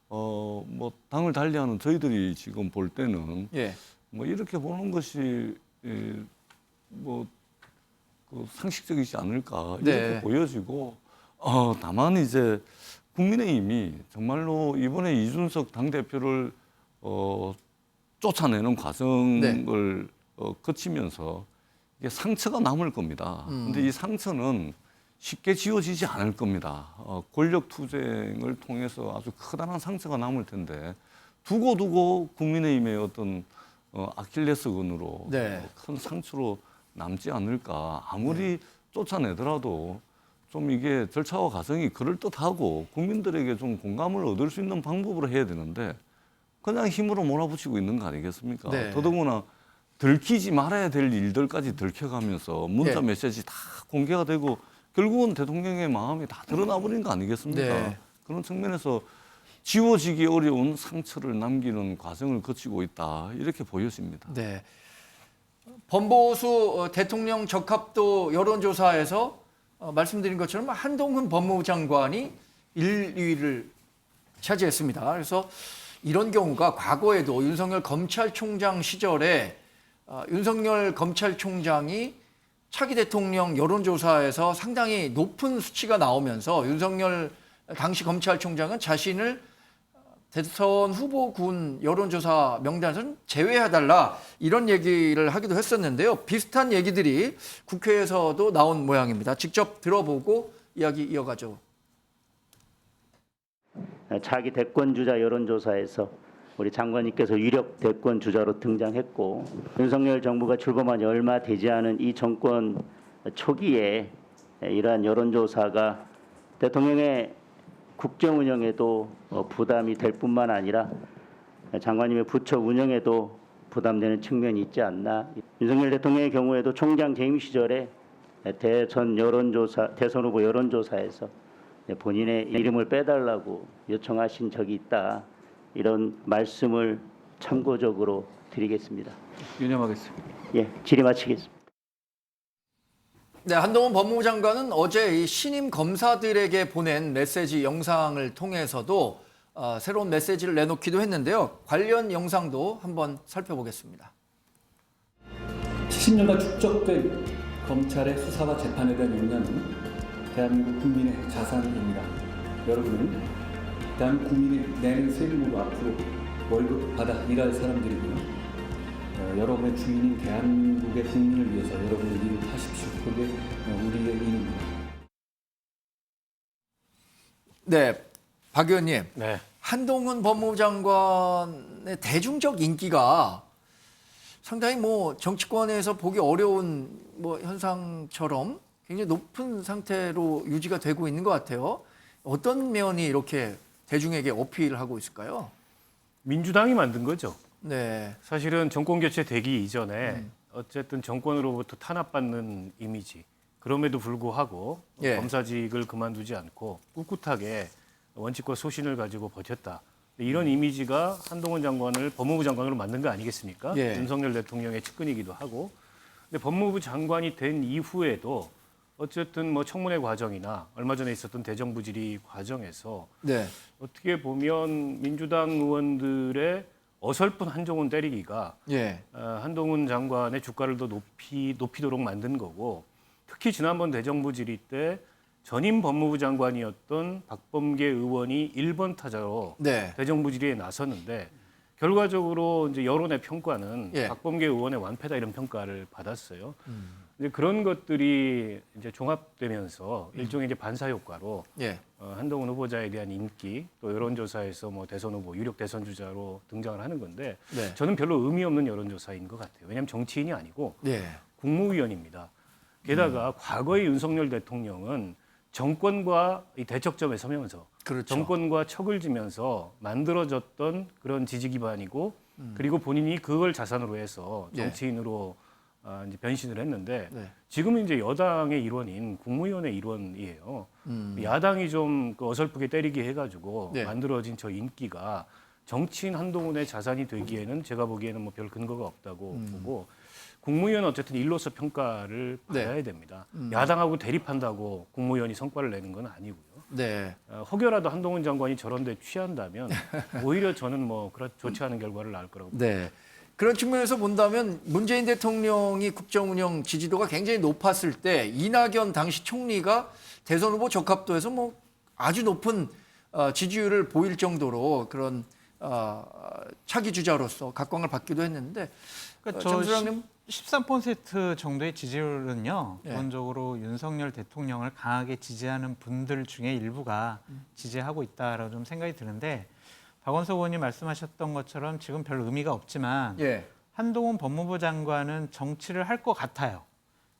뭐 당을 달리하는 저희들이 지금 볼 때는 예. 뭐 이렇게 보는 것이 뭐 그 상식적이지 않을까 이렇게 네. 보여지고 다만 이제 국민의힘이 정말로 이번에 이준석 당대표를 쫓아내는 과정을 거치면서 이게 상처가 남을 겁니다. 근데 이 상처는 쉽게 지워지지 않을 겁니다. 권력 투쟁을 통해서 아주 커다란 상처가 남을 텐데 두고 국민의힘의 어떤 아킬레스건으로 네. 큰 상처로 남지 않을까. 아무리 쫓아내더라도 좀 이게 절차와 과정이 그럴듯하고 국민들에게 좀 공감을 얻을 수 있는 방법으로 해야 되는데 그냥 힘으로 몰아붙이고 있는 거 아니겠습니까? 네. 더더구나 들키지 말아야 될 일들까지 들켜가면서 문자 네. 메시지 다 공개가 되고 결국은 대통령의 마음이 다 드러나 버린 거 아니겠습니까? 네. 그런 측면에서 지워지기 어려운 상처를 남기는 과정을 거치고 있다 이렇게 보여집니다. 네. 범보수 대통령 적합도 여론조사에서 말씀드린 것처럼 한동훈 법무부 장관이 1위를 차지했습니다. 그래서 이런 경우가 과거에도 윤석열 검찰총장 시절에 윤석열 검찰총장이 차기 대통령 여론조사에서 상당히 높은 수치가 나오면서 윤석열 당시 검찰총장은 자신을 대선 후보군 여론조사 명단에서는 제외해달라 이런 얘기를 하기도 했었는데요. 비슷한 얘기들이 국회에서도 나온 모양입니다. 직접 들어보고 이야기 이어가죠. 차기 대권주자 여론조사에서 우리 장관님께서 유력 대권주자로 등장했고 윤석열 정부가 출범한 지 얼마 되지 않은 이 정권 초기에 이러한 여론조사가 대통령의 국정 운영에도 부담이 될 뿐만 아니라 장관님의 부처 운영에도 부담되는 측면이 있지 않나. 윤석열 대통령의 경우에도 총장 재임 시절에 대선 후보 여론조사에서 본인의 이름을 빼달라고 요청하신 적이 있다. 이런 말씀을 참고적으로 드리겠습니다. 유념하겠습니다. 예, 질의 마치겠습니다. 네, 한동훈 법무부 장관은 어제 이 신임 검사들에게 보낸 메시지 영상을 통해서도 새로운 메시지를 내놓기도 했는데요. 관련 영상도 한번 살펴보겠습니다. 70년간 축적된 검찰의 수사와 재판에 대한 역량은 대한민국 국민의 자산입니다. 여러분은 대한민국 국민이 내는 세금으로 앞으로 월급 받아 일할 사람들이고요. 여러분의 주인인 대한민국의 국민을 위해서 여러분의 일을 하십시오. 그게 우리의 일입니다. 네, 박 의원님. 네. 한동훈 법무부 장관의 대중적 인기가 상당히 뭐 정치권에서 보기 어려운 뭐 현상처럼 굉장히 높은 상태로 유지가 되고 있는 것 같아요. 어떤 면이 이렇게 대중에게 어필하고 있을까요? 민주당이 만든 거죠. 네. 사실은 정권 교체 되기 이전에 어쨌든 정권으로부터 탄압받는 이미지. 그럼에도 불구하고 예. 검사직을 그만두지 않고 꿋꿋하게 원칙과 소신을 가지고 버텼다. 이런 이미지가 한동훈 장관을 법무부 장관으로 만든 거 아니겠습니까? 예. 윤석열 대통령의 측근이기도 하고. 근데 법무부 장관이 된 이후에도 어쨌든 뭐 청문회 과정이나 얼마 전에 있었던 대정부 질의 과정에서 네. 어떻게 보면 민주당 의원들의 어설픈 한동훈 때리기가 예. 한동훈 장관의 주가를 더 높이도록 만든 거고 특히 지난번 대정부 질의 때 전임 법무부 장관이었던 박범계 의원이 1번 타자로 네. 대정부 질의에 나섰는데 결과적으로 이제 여론의 평가는 예. 박범계 의원의 완패다 이런 평가를 받았어요. 이제 그런 것들이 이제 종합되면서 일종의 이제 반사 효과로 예. 한동훈 후보자에 대한 인기 또 여론조사에서 뭐 대선 후보 유력 대선 주자로 등장을 하는 건데 네. 저는 별로 의미 없는 여론조사인 것 같아요. 왜냐하면 정치인이 아니고 예. 국무위원입니다. 게다가 과거의 윤석열 대통령은 정권과 이 대척점에 서면서 그렇죠. 정권과 척을 지면서 만들어졌던 그런 지지 기반이고 그리고 본인이 그걸 자산으로 해서 예. 정치인으로 이제 변신을 했는데 네. 지금은 이제 여당의 일원인 국무위원회 일원이에요. 야당이 좀그 어설프게 때리기 해가지고 네. 만들어진 저 인기가 정치인 한동훈의 자산이 되기에는 제가 보기에는 뭐 별 근거가 없다고 보고 국무위원은 어쨌든 일로서 평가를 받아야 네. 됩니다. 야당하고 대립한다고 국무위원이 성과를 내는 건 아니고요. 네. 혹여라도 한동훈 장관이 저런 데 취한다면 오히려 저는 뭐 좋지 않은 결과를 낳을 거라고 봅니다. 네. 그런 측면에서 본다면 문재인 대통령이 국정운영 지지도가 굉장히 높았을 때 이낙연 당시 총리가 대선 후보 적합도에서 뭐 아주 높은 지지율을 보일 정도로 그런 차기 주자로서 각광을 받기도 했는데 그러니까 장 소장님 13% 정도의 지지율은요. 예. 기본적으로 윤석열 대통령을 강하게 지지하는 분들 중에 일부가 지지하고 있다라고 좀 생각이 드는데 박원석 의원님 말씀하셨던 것처럼 지금 별 의미가 없지만 예. 한동훈 법무부 장관은 정치를 할 것 같아요.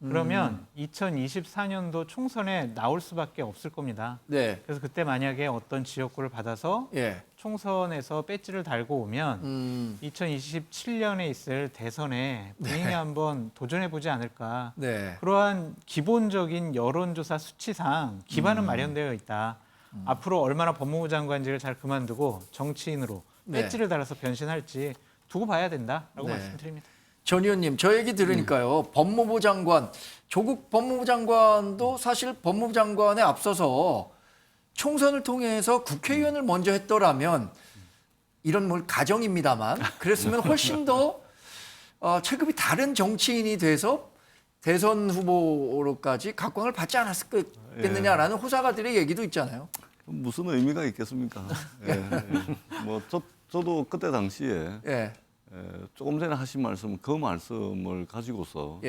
그러면 2024년도 총선에 나올 수밖에 없을 겁니다. 네. 그래서 그때 만약에 어떤 지역구를 받아서 예. 총선에서 배지를 달고 오면 2027년에 있을 대선에 본인이 네. 한번 도전해 보지 않을까. 네. 그러한 기본적인 여론조사 수치상 기반은 마련되어 있다. 앞으로 얼마나 법무부 장관직을 잘 그만두고 정치인으로 네. 배지를 달아서 변신할지 두고 봐야 된다라고 네. 말씀드립니다. 전 의원님, 저 얘기 들으니까요. 법무부 장관, 조국 법무부 장관도 사실 법무부 장관에 앞서서 총선을 통해서 국회의원을 먼저 했더라면 이런 뭘 가정입니다만 그랬으면 훨씬 더 체급이 다른 정치인이 돼서 대선 후보로까지 각광을 받지 않았겠느냐라는 호사가들의 얘기도 있잖아요. 무슨 의미가 있겠습니까? 뭐 저도 그때 당시에 조금 전에 하신 말씀, 그 말씀을 가지고서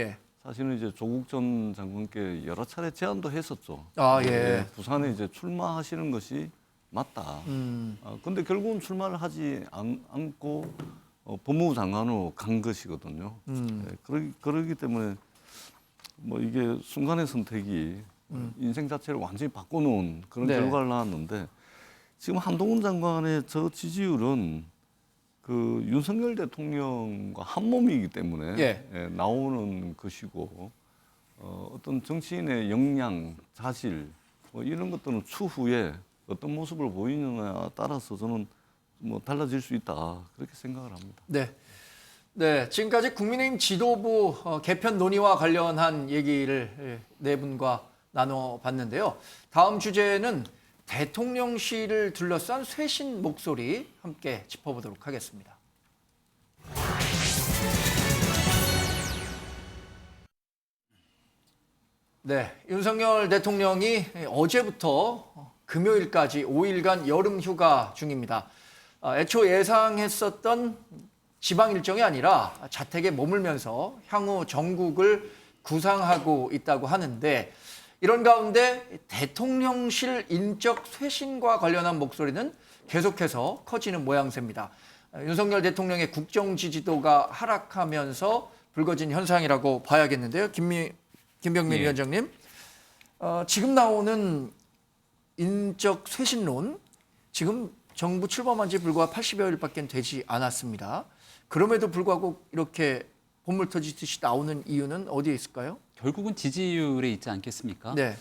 사실은 이제 조국 전 장관께 여러 차례 제안도 했었죠. 부산에 이제 출마하시는 것이 맞다. 근데 결국은 출마를 하지 않고 법무부 장관으로 간 것이거든요. 그러기 때문에 뭐 이게 순간의 선택이 인생 자체를 완전히 바꿔놓은 그런 결과를 낳았는데 지금 한동훈 장관의 저 지지율은 그 윤석열 대통령과 한 몸이기 때문에 나오는 것이고 어떤 정치인의 역량, 자질 뭐 이런 것들은 추후에 어떤 모습을 보이느냐에 따라서 저는 뭐 달라질 수 있다 그렇게 생각을 합니다. 네, 지금까지 국민의힘 지도부 개편 논의와 관련한 얘기를 네 분과 나눠봤는데요. 다음 주제는 대통령실을 둘러싼 쇄신 목소리 함께 짚어보도록 하겠습니다. 네, 윤석열 대통령이 어제부터 금요일까지 5일간 여름 휴가 중입니다. 애초 예상했었던 지방 일정이 아니라 자택에 머물면서 향후 정국을 구상하고 있다고 하는데 이런 가운데 대통령실 인적 쇄신과 관련한 목소리는 계속해서 커지는 모양새입니다. 윤석열 대통령의 국정 지지도가 하락하면서 불거진 현상이라고 봐야겠는데요. 김병민 위원장님, 지금 나오는 인적 쇄신론, 지금 정부 출범한 지 불과 80여일밖에 되지 않았습니다. 그럼에도 불구하고 이렇게 본물 터지듯이 나오는 이유는 어디에 있을까요? 결국은 지지율에 있지 않겠습니까? 네.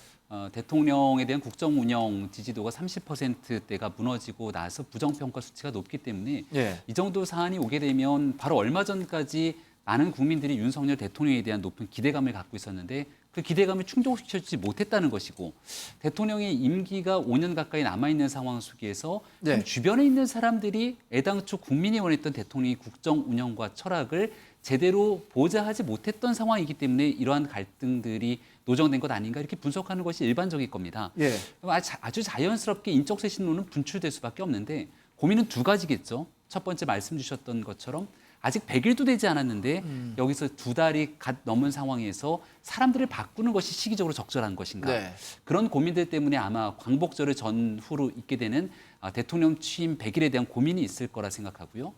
대통령에 대한 국정 운영 지지도가 30%대가 무너지고 나서 부정평가 수치가 높기 때문에 이 정도 사안이 오게 되면 바로 얼마 전까지 많은 국민들이 윤석열 대통령에 대한 높은 기대감을 갖고 있었는데 그 기대감을 충족시켜주지 못했다는 것이고 대통령의 임기가 5년 가까이 남아있는 상황 속에서 주변에 있는 사람들이 애당초 국민이 원했던 대통령의 국정 운영과 철학을 제대로 보좌하지 못했던 상황이기 때문에 이러한 갈등들이 노정된 것 아닌가 이렇게 분석하는 것이 일반적일 겁니다. 아주 자연스럽게 인적 쇄신론은 분출될 수밖에 없는데 고민은 두 가지겠죠. 첫 번째 말씀 주셨던 것처럼 아직 100일도 되지 않았는데 여기서 2달이 갓 넘은 상황에서 사람들을 바꾸는 것이 시기적으로 적절한 것인가. 네. 그런 고민들 때문에 아마 광복절을 전후로 있게 되는 대통령 취임 100일에 대한 고민이 있을 거라 생각하고요.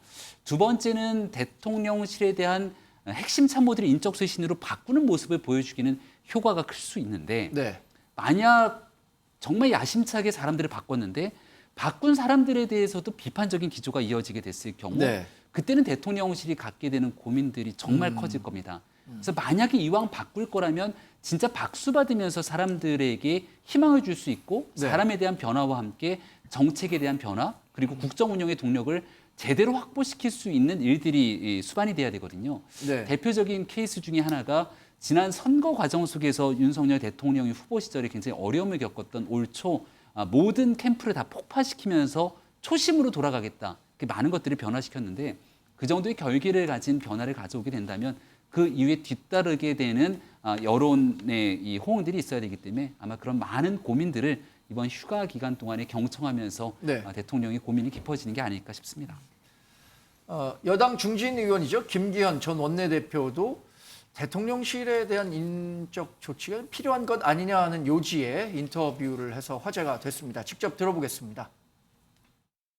두 번째는 대통령실에 대한 핵심 참모들이 인적 쇄신으로 바꾸는 모습을 보여주기는 효과가 클 수 있는데 네. 만약 정말 야심차게 사람들을 바꿨는데 바꾼 사람들에 대해서도 비판적인 기조가 이어지게 됐을 경우 네. 그때는 대통령실이 갖게 되는 고민들이 정말 커질 겁니다. 그래서 만약에 이왕 바꿀 거라면 진짜 박수 받으면서 사람들에게 희망을 줄 수 있고 네. 사람에 대한 변화와 함께 정책에 대한 변화 그리고 국정 운영의 동력을 제대로 확보시킬 수 있는 일들이 수반이 돼야 되거든요. 네. 대표적인 케이스 중에 하나가 지난 선거 과정 속에서 윤석열 대통령이 후보 시절에 굉장히 어려움을 겪었던 올 초 모든 캠프를 다 폭파시키면서 초심으로 돌아가겠다. 많은 것들을 변화시켰는데 그 정도의 결기를 가진 변화를 가져오게 된다면 그 이후에 뒤따르게 되는 여론의 이 호응들이 있어야 되기 때문에 아마 그런 많은 고민들을 이번 휴가 기간 동안에 경청하면서 네. 대통령의 고민이 깊어지는 게 아닐까 싶습니다. 여당 중진 의원이죠. 김기현 전 원내대표도 대통령실에 대한 인적 조치가 필요한 것 아니냐 하는 요지에 인터뷰를 해서 화제가 됐습니다. 직접 들어보겠습니다.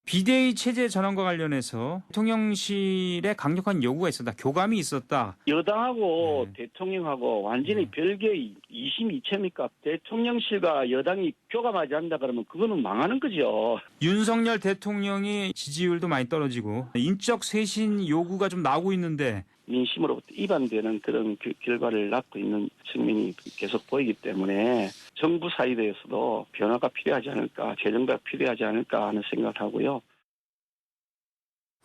비대위 체제 전환과 관련해서 대통령실에 강력한 요구가 있었다. 교감이 있었다. 여당하고 대통령하고 완전히 별개의 이심이체입니까? 대통령실과 여당이 교감하지 않는다 그러면 그거는 망하는 거죠. 윤석열 대통령이 지지율도 많이 떨어지고 인적 쇄신 요구가 좀 나오고 있는데 민심으로부터 이반되는 그런 결과를 낳고 있는 측면이 계속 보이기 때문에 정부 사이드에서도 변화가 필요하지 않을까, 재정비가 필요하지 않을까 하는 생각을 하고요.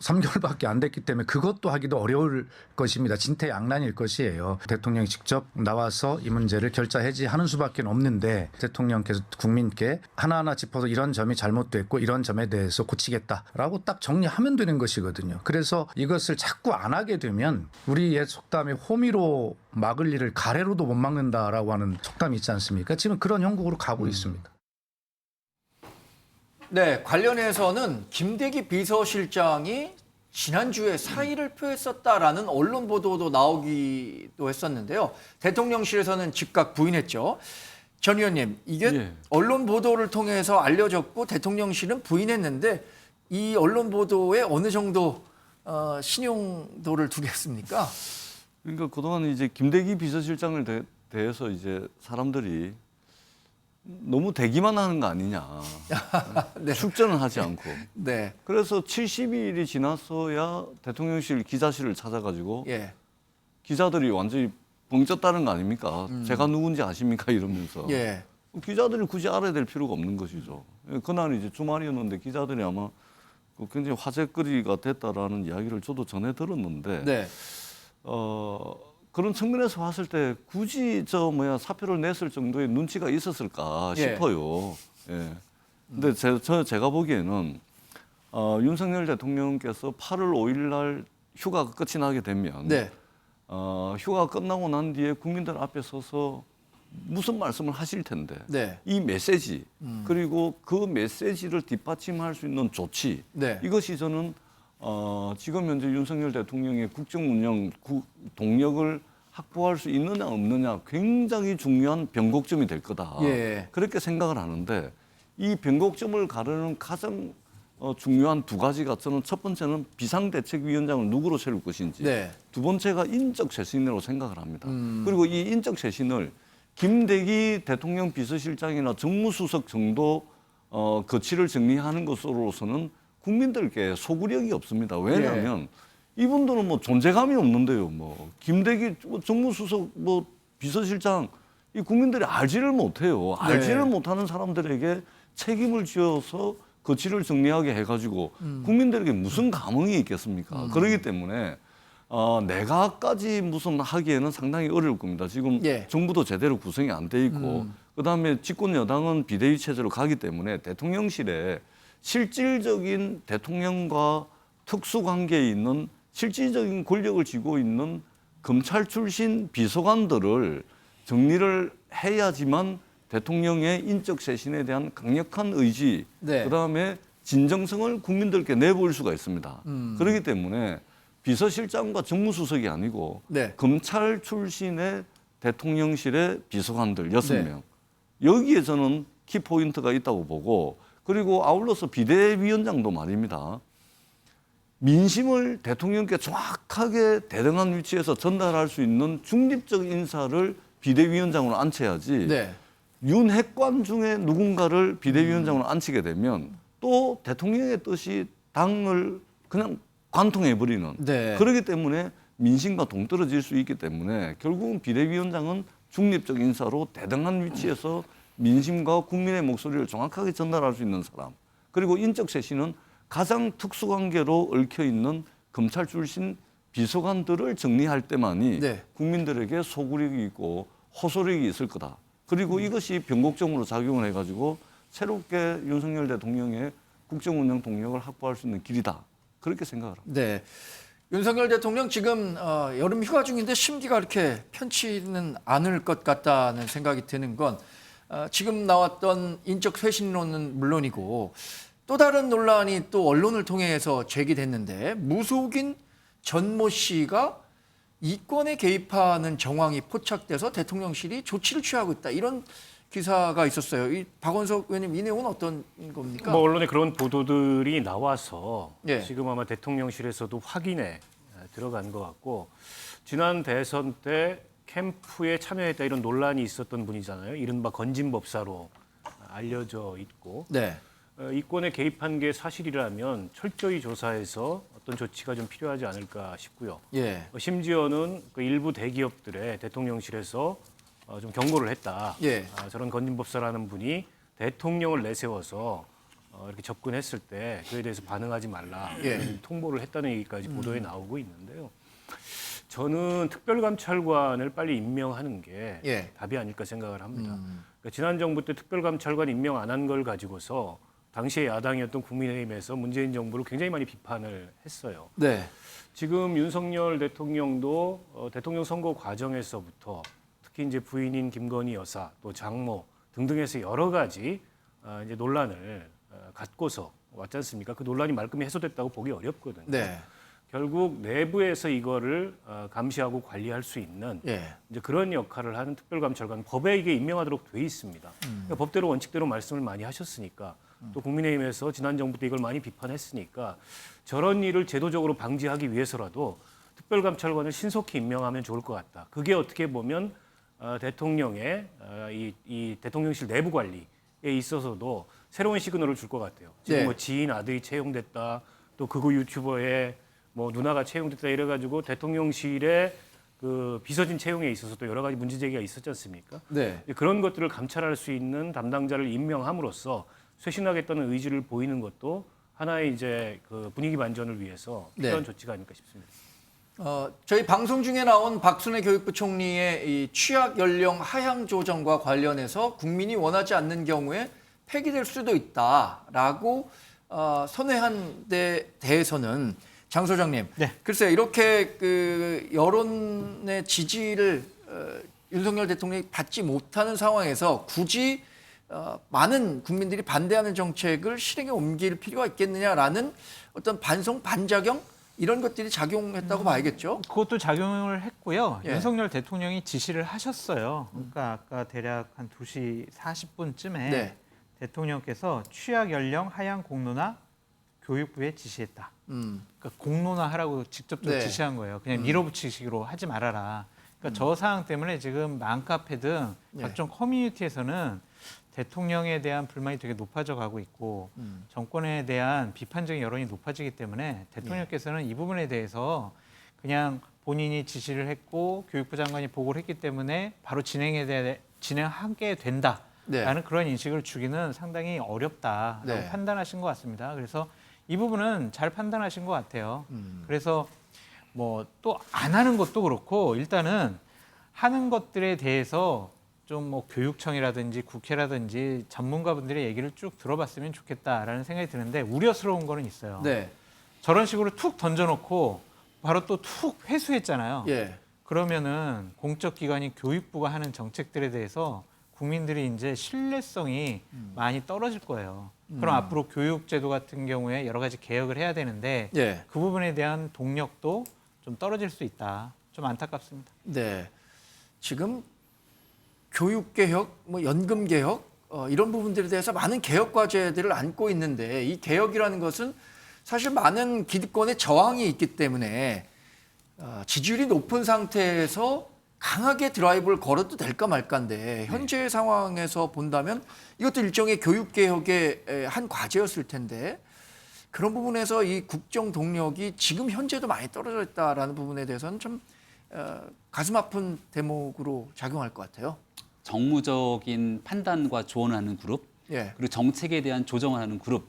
3개월밖에 안 됐기 때문에 그것도 하기도 어려울 것입니다. 진퇴양난일 것이에요. 대통령이 직접 나와서 이 문제를 결자 해지하는 수밖에 없는데 대통령께서 국민께 하나하나 짚어서 이런 점이 잘못됐고 이런 점에 대해서 고치겠다라고 딱 정리하면 되는 것이거든요. 그래서 이것을 자꾸 안 하게 되면 우리의 속담에 호미로 막을 일을 가래로도 못 막는다라고 하는 속담이 있지 않습니까? 지금 그런 형국으로 가고 있습니다. 네, 관련해서는 김대기 비서실장이 지난주에 사의를 표했었다라는 언론 보도도 나오기도 했었는데요. 대통령실에서는 즉각 부인했죠. 전 의원님, 이게 언론 보도를 통해서 알려졌고 대통령실은 부인했는데 이 언론 보도에 어느 정도 신용도를 두겠습니까? 그러니까 그동안 이제 김대기 비서실장을 대해서 이제 사람들이 너무 대기만 하는 거 아니냐. 네. 출전을 하지 않고. 네. 그래서 70일이 지났어야 대통령실 기자실을 찾아가지고 기자들이 완전히 벙쪘다는 거 아닙니까? 제가 누군지 아십니까? 이러면서. 기자들이 굳이 알아야 될 필요가 없는 것이죠. 그날 이제 주말이었는데 기자들이 아마 굉장히 화제거리가 됐다라는 이야기를 저도 전해 들었는데 그런 측면에서 봤을 때 굳이 사표를 냈을 정도의 눈치가 있었을까 싶어요. 근데 제가 보기에는 윤석열 대통령께서 8월 5일 날 휴가가 끝이 나게 되면 휴가가 끝나고 난 뒤에 국민들 앞에 서서 무슨 말씀을 하실 텐데 이 메시지 그리고 그 메시지를 뒷받침할 수 있는 조치 이것이 저는 지금 현재 윤석열 대통령의 국정 운영 동력을 확보할 수 있느냐 없느냐 굉장히 중요한 변곡점이 될 거다. 그렇게 생각을 하는데 이 변곡점을 가르는 가장 중요한 두 가지가 저는 첫 번째는 비상대책위원장을 누구로 세울 것인지 두 번째가 인적 쇄신이라고 생각을 합니다. 그리고 이 인적 쇄신을 김대기 대통령 비서실장이나 정무수석 정도 거치를 정리하는 것으로서는 국민들께 소구력이 없습니다. 왜냐하면 이분들은 뭐 존재감이 없는데요. 뭐 김대기 정무수석 비서실장 이 국민들이 알지를 못해요. 알지를 못하는 사람들에게 책임을 지어서 거치를 정리하게 해가지고 국민들에게 무슨 감흥이 있겠습니까? 그렇기 때문에 내가까지 무슨 하기에는 상당히 어려울 겁니다. 지금 정부도 제대로 구성이 안 돼 있고 그다음에 집권 여당은 비대위 체제로 가기 때문에 대통령실에 실질적인 대통령과 특수관계에 있는 실질적인 권력을 쥐고 있는 검찰 출신 비서관들을 정리를 해야지만 대통령의 인적 쇄신에 대한 강력한 의지, 그다음에 진정성을 국민들께 내보일 수가 있습니다. 그렇기 때문에 비서실장과 정무수석이 아니고 네. 검찰 출신의 대통령실의 비서관들 6명. 네. 여기에 저는 키포인트가 있다고 보고 그리고 아울러서 비대위원장도 말입니다. 민심을 대통령께 정확하게 대등한 위치에서 전달할 수 있는 중립적 인사를 비대위원장으로 앉혀야지 네. 윤핵관 중에 누군가를 비대위원장으로 앉히게 되면 또 대통령의 뜻이 당을 그냥 관통해버리는 네. 그렇기 때문에 민심과 동떨어질 수 있기 때문에 결국은 비대위원장은 중립적 인사로 대등한 위치에서 민심과 국민의 목소리를 정확하게 전달할 수 있는 사람 그리고 인적 쇄신은 가장 특수관계로 얽혀있는 검찰 출신 비서관들을 정리할 때만이 네. 국민들에게 소구력이 있고 호소력이 있을 거다. 그리고 이것이 변곡점으로 작용을 해가지고 새롭게 윤석열 대통령의 국정운영 동력을 확보할 수 있는 길이다. 그렇게 생각을 합니다. 네. 윤석열 대통령 지금 여름 휴가 중인데 심기가 그렇게 편치는 않을 것 같다는 생각이 드는 건 지금 나왔던 인적 쇄신론은 물론이고 또 다른 논란이 또 언론을 통해서 제기됐는데 무속인 전모 씨가 이권에 개입하는 정황이 포착돼서 대통령실이 조치를 취하고 있다. 이런 기사가 있었어요. 이 박원석 의원님 이 내용은 어떤 겁니까? 뭐 언론에 그런 보도들이 나와서 예. 지금 아마 대통령실에서도 확인에 들어간 것 같고 지난 대선 때 캠프에 참여했다 이런 논란이 있었던 분이잖아요. 이른바 건진법사로 알려져 있고 네. 이권에 개입한 게 사실이라면 철저히 조사해서 어떤 조치가 좀 필요하지 않을까 싶고요. 예. 심지어는 그 일부 대기업들의 대통령실에서 좀 경고를 했다. 예. 저런 건진법사라는 분이 대통령을 내세워서 이렇게 접근했을 때 그에 대해서 반응하지 말라. 예. 통보를 했다는 얘기까지 보도에 나오고 있는데요. 저는 특별감찰관을 빨리 임명하는 게 예. 답이 아닐까 생각을 합니다. 그러니까 지난 정부 때 특별감찰관 임명 안 한 걸 가지고서 당시에 야당이었던 국민의힘에서 문재인 정부를 굉장히 많이 비판을 했어요. 네. 지금 윤석열 대통령도 대통령 선거 과정에서부터 특히 이제 부인인 김건희 여사 또 장모 등등해서 여러 가지 이제 논란을 갖고서 왔지 않습니까? 그 논란이 말끔히 해소됐다고 보기 어렵거든요. 네. 결국 내부에서 이거를 감시하고 관리할 수 있는 예. 이제 그런 역할을 하는 특별감찰관 법에 이게 임명하도록 돼 있습니다. 그러니까 법대로 원칙대로 말씀을 많이 하셨으니까 또 국민의힘에서 지난 정부 때 이걸 많이 비판했으니까 저런 일을 제도적으로 방지하기 위해서라도 특별감찰관을 신속히 임명하면 좋을 것 같다. 그게 어떻게 보면 대통령의 이 대통령실 내부 관리에 있어서도 새로운 시그널을 줄 것 같아요. 지금 네. 뭐 지인 아들이 채용됐다, 또 극우 유튜버의 뭐 누나가 채용됐다 이래가지고 대통령실의 그 비서진 채용에 있어서 또 여러 가지 문제 제기가 있었지 않습니까? 네. 그런 것들을 감찰할 수 있는 담당자를 임명함으로써 쇄신하겠다는 의지를 보이는 것도 하나의 이제 그 분위기 반전을 위해서 필요한 네. 조치가 아닐까 싶습니다. 저희 방송 중에 나온 박순애 교육부 총리의 이 취약 연령 하향 조정과 관련해서 국민이 원하지 않는 경우에 폐기될 수도 있다라고 선회한 데 대해서는 장 소장님, 네. 글쎄요 이렇게 그 여론의 지지를 윤석열 대통령이 받지 못하는 상황에서 굳이 많은 국민들이 반대하는 정책을 실행에 옮길 필요가 있겠느냐라는 어떤 반성 반작용 이런 것들이 작용했다고 봐야겠죠. 그것도 작용을 했고요. 예. 윤석열 대통령이 지시를 하셨어요. 그러니까 아까 대략 한 2시 40분쯤에 네. 대통령께서 취약 연령 하향 공론화 교육부에 지시했다. 그러니까 공론화하라고 직접적으로 네. 지시한 거예요. 그냥 밀어붙이기로 하지 말아라. 그러니까 저 사항 때문에 지금 맘카페 등 각종 커뮤니티에서는 대통령에 대한 불만이 되게 높아져 가고 있고 정권에 대한 비판적인 여론이 높아지기 때문에 대통령께서는 이 부분에 대해서 그냥 본인이 지시를 했고 교육부 장관이 보고를 했기 때문에 바로 진행하게 된다라는 그런 인식을 주기는 상당히 어렵다라고 판단하신 것 같습니다. 그래서 이 부분은 잘 판단하신 것 같아요. 그래서 뭐 또 안 하는 것도 그렇고 일단은 하는 것들에 대해서 좀 뭐 교육청이라든지 국회라든지 전문가분들의 얘기를 쭉 들어봤으면 좋겠다라는 생각이 드는데 우려스러운 거는 있어요. 네. 저런 식으로 툭 던져놓고 바로 또 툭 회수했잖아요. 예. 그러면은 공적 기관인 교육부가 하는 정책들에 대해서 국민들이 이제 신뢰성이 많이 떨어질 거예요. 그럼 앞으로 교육제도 같은 경우에 여러 가지 개혁을 해야 되는데 그 부분에 대한 동력도 좀 떨어질 수 있다. 좀 안타깝습니다. 네. 지금 교육개혁, 뭐 연금개혁 이런 부분들에 대해서 많은 개혁 과제들을 안고 있는데 이 개혁이라는 것은 사실 많은 기득권의 저항이 있기 때문에 지지율이 높은 상태에서 강하게 드라이브를 걸어도 될까 말까인데 현재 상황에서 본다면 이것도 일종의 교육개혁의 한 과제였을 텐데 그런 부분에서 이 국정 동력이 지금 현재도 많이 떨어져 있다라는 부분에 대해서는 좀 가슴 아픈 대목으로 작용할 것 같아요. 정무적인 판단과 조언하는 그룹, 예. 그리고 정책에 대한 조정을 하는 그룹,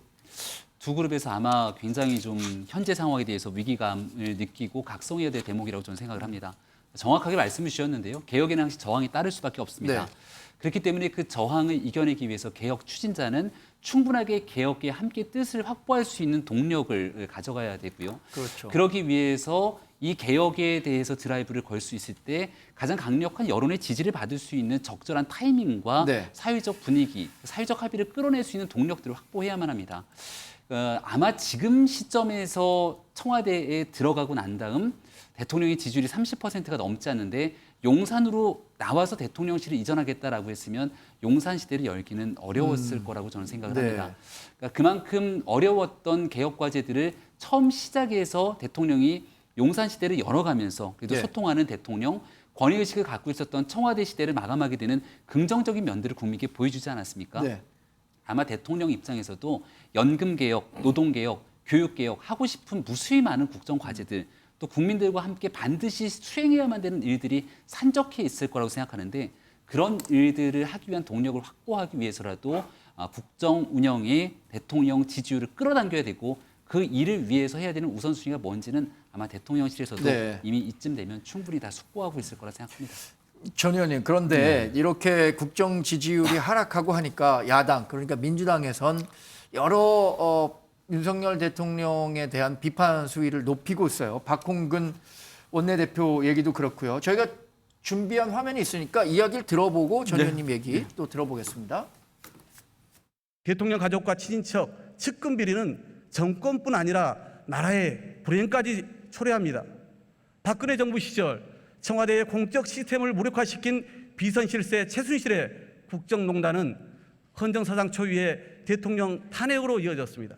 두 그룹에서 아마 굉장히 좀 현재 상황에 대해서 위기감을 느끼고 각성해야 될 대목이라고 저는 생각을 합니다. 정확하게 말씀을 주셨는데요. 개혁에는 항상 저항이 따를 수밖에 없습니다. 네. 그렇기 때문에 그 저항을 이겨내기 위해서 개혁 추진자는 충분하게 개혁에 함께 뜻을 확보할 수 있는 동력을 가져가야 되고요. 그렇죠. 그러기 위해서 이 개혁에 대해서 드라이브를 걸 수 있을 때 가장 강력한 여론의 지지를 받을 수 있는 적절한 타이밍과 네. 사회적 분위기, 사회적 합의를 끌어낼 수 있는 동력들을 확보해야만 합니다. 아마 지금 시점에서 청와대에 들어가고 난 다음 대통령의 지지율이 30%가 넘지 않는데 용산으로 나와서 대통령실을 이전하겠다라고 했으면 용산 시대를 열기는 어려웠을 거라고 저는 생각을 네. 합니다. 그러니까 그만큼 어려웠던 개혁 과제들을 처음 시작해서 대통령이 용산 시대를 열어가면서 그래도 네. 소통하는 대통령, 권위의식을 갖고 있었던 청와대 시대를 마감하게 되는 긍정적인 면들을 국민께 보여주지 않았습니까? 네. 아마 대통령 입장에서도 연금개혁, 노동개혁, 교육개혁 하고 싶은 무수히 많은 국정 과제들 또 국민들과 함께 반드시 수행해야만 되는 일들이 산적해 있을 거라고 생각하는데 그런 일들을 하기 위한 동력을 확보하기 위해서라도 국정 운영의 대통령 지지율을 끌어당겨야 되고 그 일을 위해서 해야 되는 우선순위가 뭔지는 아마 대통령실에서도 네. 이미 이쯤 되면 충분히 다 숙고하고 있을 거라 생각합니다. 전 의원님, 그런데 이렇게 국정 지지율이 하락하고 하니까 야당, 그러니까 민주당에선 여러 윤석열 대통령에 대한 비판 수위를 높이고 있어요. 박홍근 원내대표 얘기도 그렇고요. 저희가 준비한 화면이 있으니까 이야기를 들어보고 전 의원님 얘기 또 들어보겠습니다. 대통령 가족과 친인척 측근 비리는 정권뿐 아니라 나라의 불행까지 초래합니다. 박근혜 정부 시절 청와대의 공적 시스템을 무력화시킨 비선실세 최순실의 국정농단은 헌정사상 초유의 대통령 탄핵으로 이어졌습니다.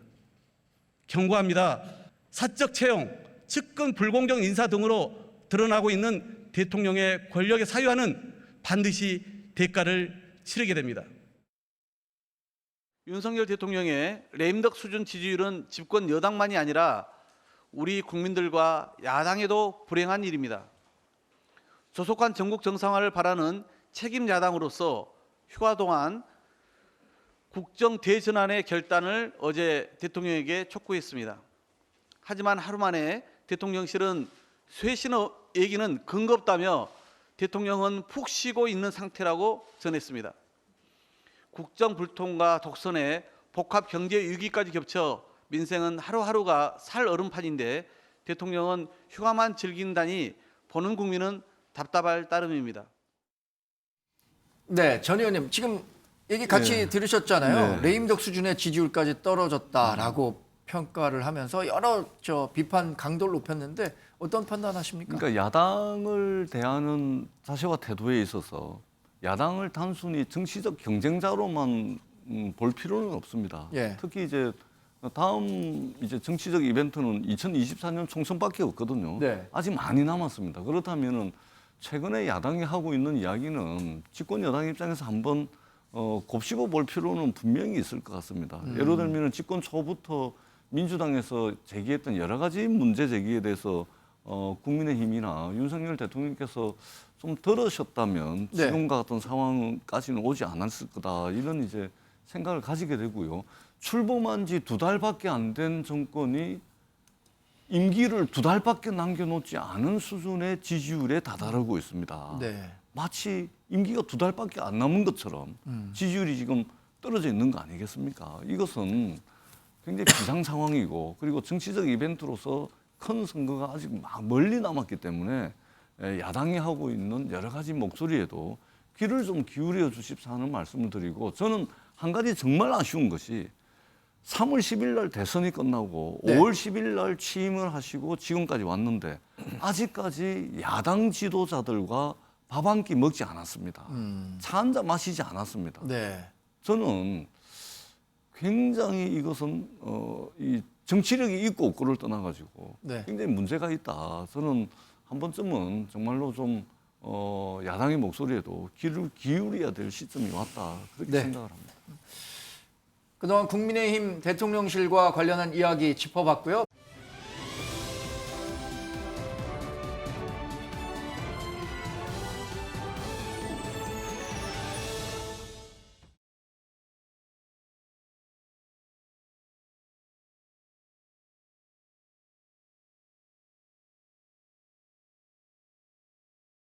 경고합니다. 사적 채용, 측근 불공정 인사 등으로 드러나고 있는 대통령의 권력의 사유화는 반드시 대가를 치르게 됩니다. 윤석열 대통령의 레임덕 수준 지지율은 집권 여당만이 아니라 우리 국민들과 야당에도 불행한 일입니다. 조속한 전국 정상화를 바라는 책임 야당으로서 휴가 동안 국정 대전환의 결단을 어제 대통령에게 촉구했습니다. 하지만 하루 만에 대통령실은 쇄신 얘기는 근거 없다며 대통령은 푹 쉬고 있는 상태라고 전했습니다. 국정 불통과 독선에 복합 경제 위기까지 겹쳐 민생은 하루하루가 살 얼음판인데 대통령은 휴가만 즐긴다니 보는 국민은 답답할 따름입니다. 네, 전 의원님 지금 얘기 같이 들으셨잖아요. 레임덕 수준의 지지율까지 떨어졌다라고 평가를 하면서 여러 비판 강도를 높였는데 어떤 판단하십니까? 그러니까 야당을 대하는 자세와 태도에 있어서 야당을 단순히 정치적 경쟁자로만 볼 필요는 없습니다. 특히 이제 다음 정치적 이벤트는 2024년 총선밖에 없거든요. 아직 많이 남았습니다. 그렇다면은 최근에 야당이 하고 있는 이야기는 집권 여당 입장에서 한번 곱씹어 볼 필요는 분명히 있을 것 같습니다. 예를 들면 집권 초부터 민주당에서 제기했던 여러 가지 문제 제기에 대해서 국민의힘이나 윤석열 대통령께서 좀 들으셨다면 지금과 같은 상황까지는 오지 않았을 거다 이런 생각을 가지게 되고요. 출범한 지 2달밖에 안 된 정권이 임기를 2달밖에 남겨놓지 않은 수준의 지지율에 다다르고 있습니다. 마치 임기가 2달밖에 안 남은 것처럼 지지율이 지금 떨어져 있는 거 아니겠습니까? 이것은 굉장히 비상 상황이고 그리고 정치적 이벤트로서 큰 선거가 아직 멀리 남았기 때문에 야당이 하고 있는 여러 가지 목소리에도 귀를 좀 기울여 주십사 하는 말씀을 드리고 저는 한 가지 정말 아쉬운 것이 3월 10일 날 대선이 끝나고 네. 5월 10일 날 취임을 하시고 지금까지 왔는데 아직까지 야당 지도자들과 밥 한 끼 먹지 않았습니다. 차 한 잔 마시지 않았습니다. 네. 저는 굉장히 이것은 이 정치력이 있고 없고를 떠나가지고 네. 굉장히 문제가 있다. 저는 한 번쯤은 정말로 좀 야당의 목소리에도 귀를 기울여야 될 시점이 왔다. 그렇게 네. 생각을 합니다. 그동안 국민의힘 대통령실과 관련한 이야기 짚어봤고요.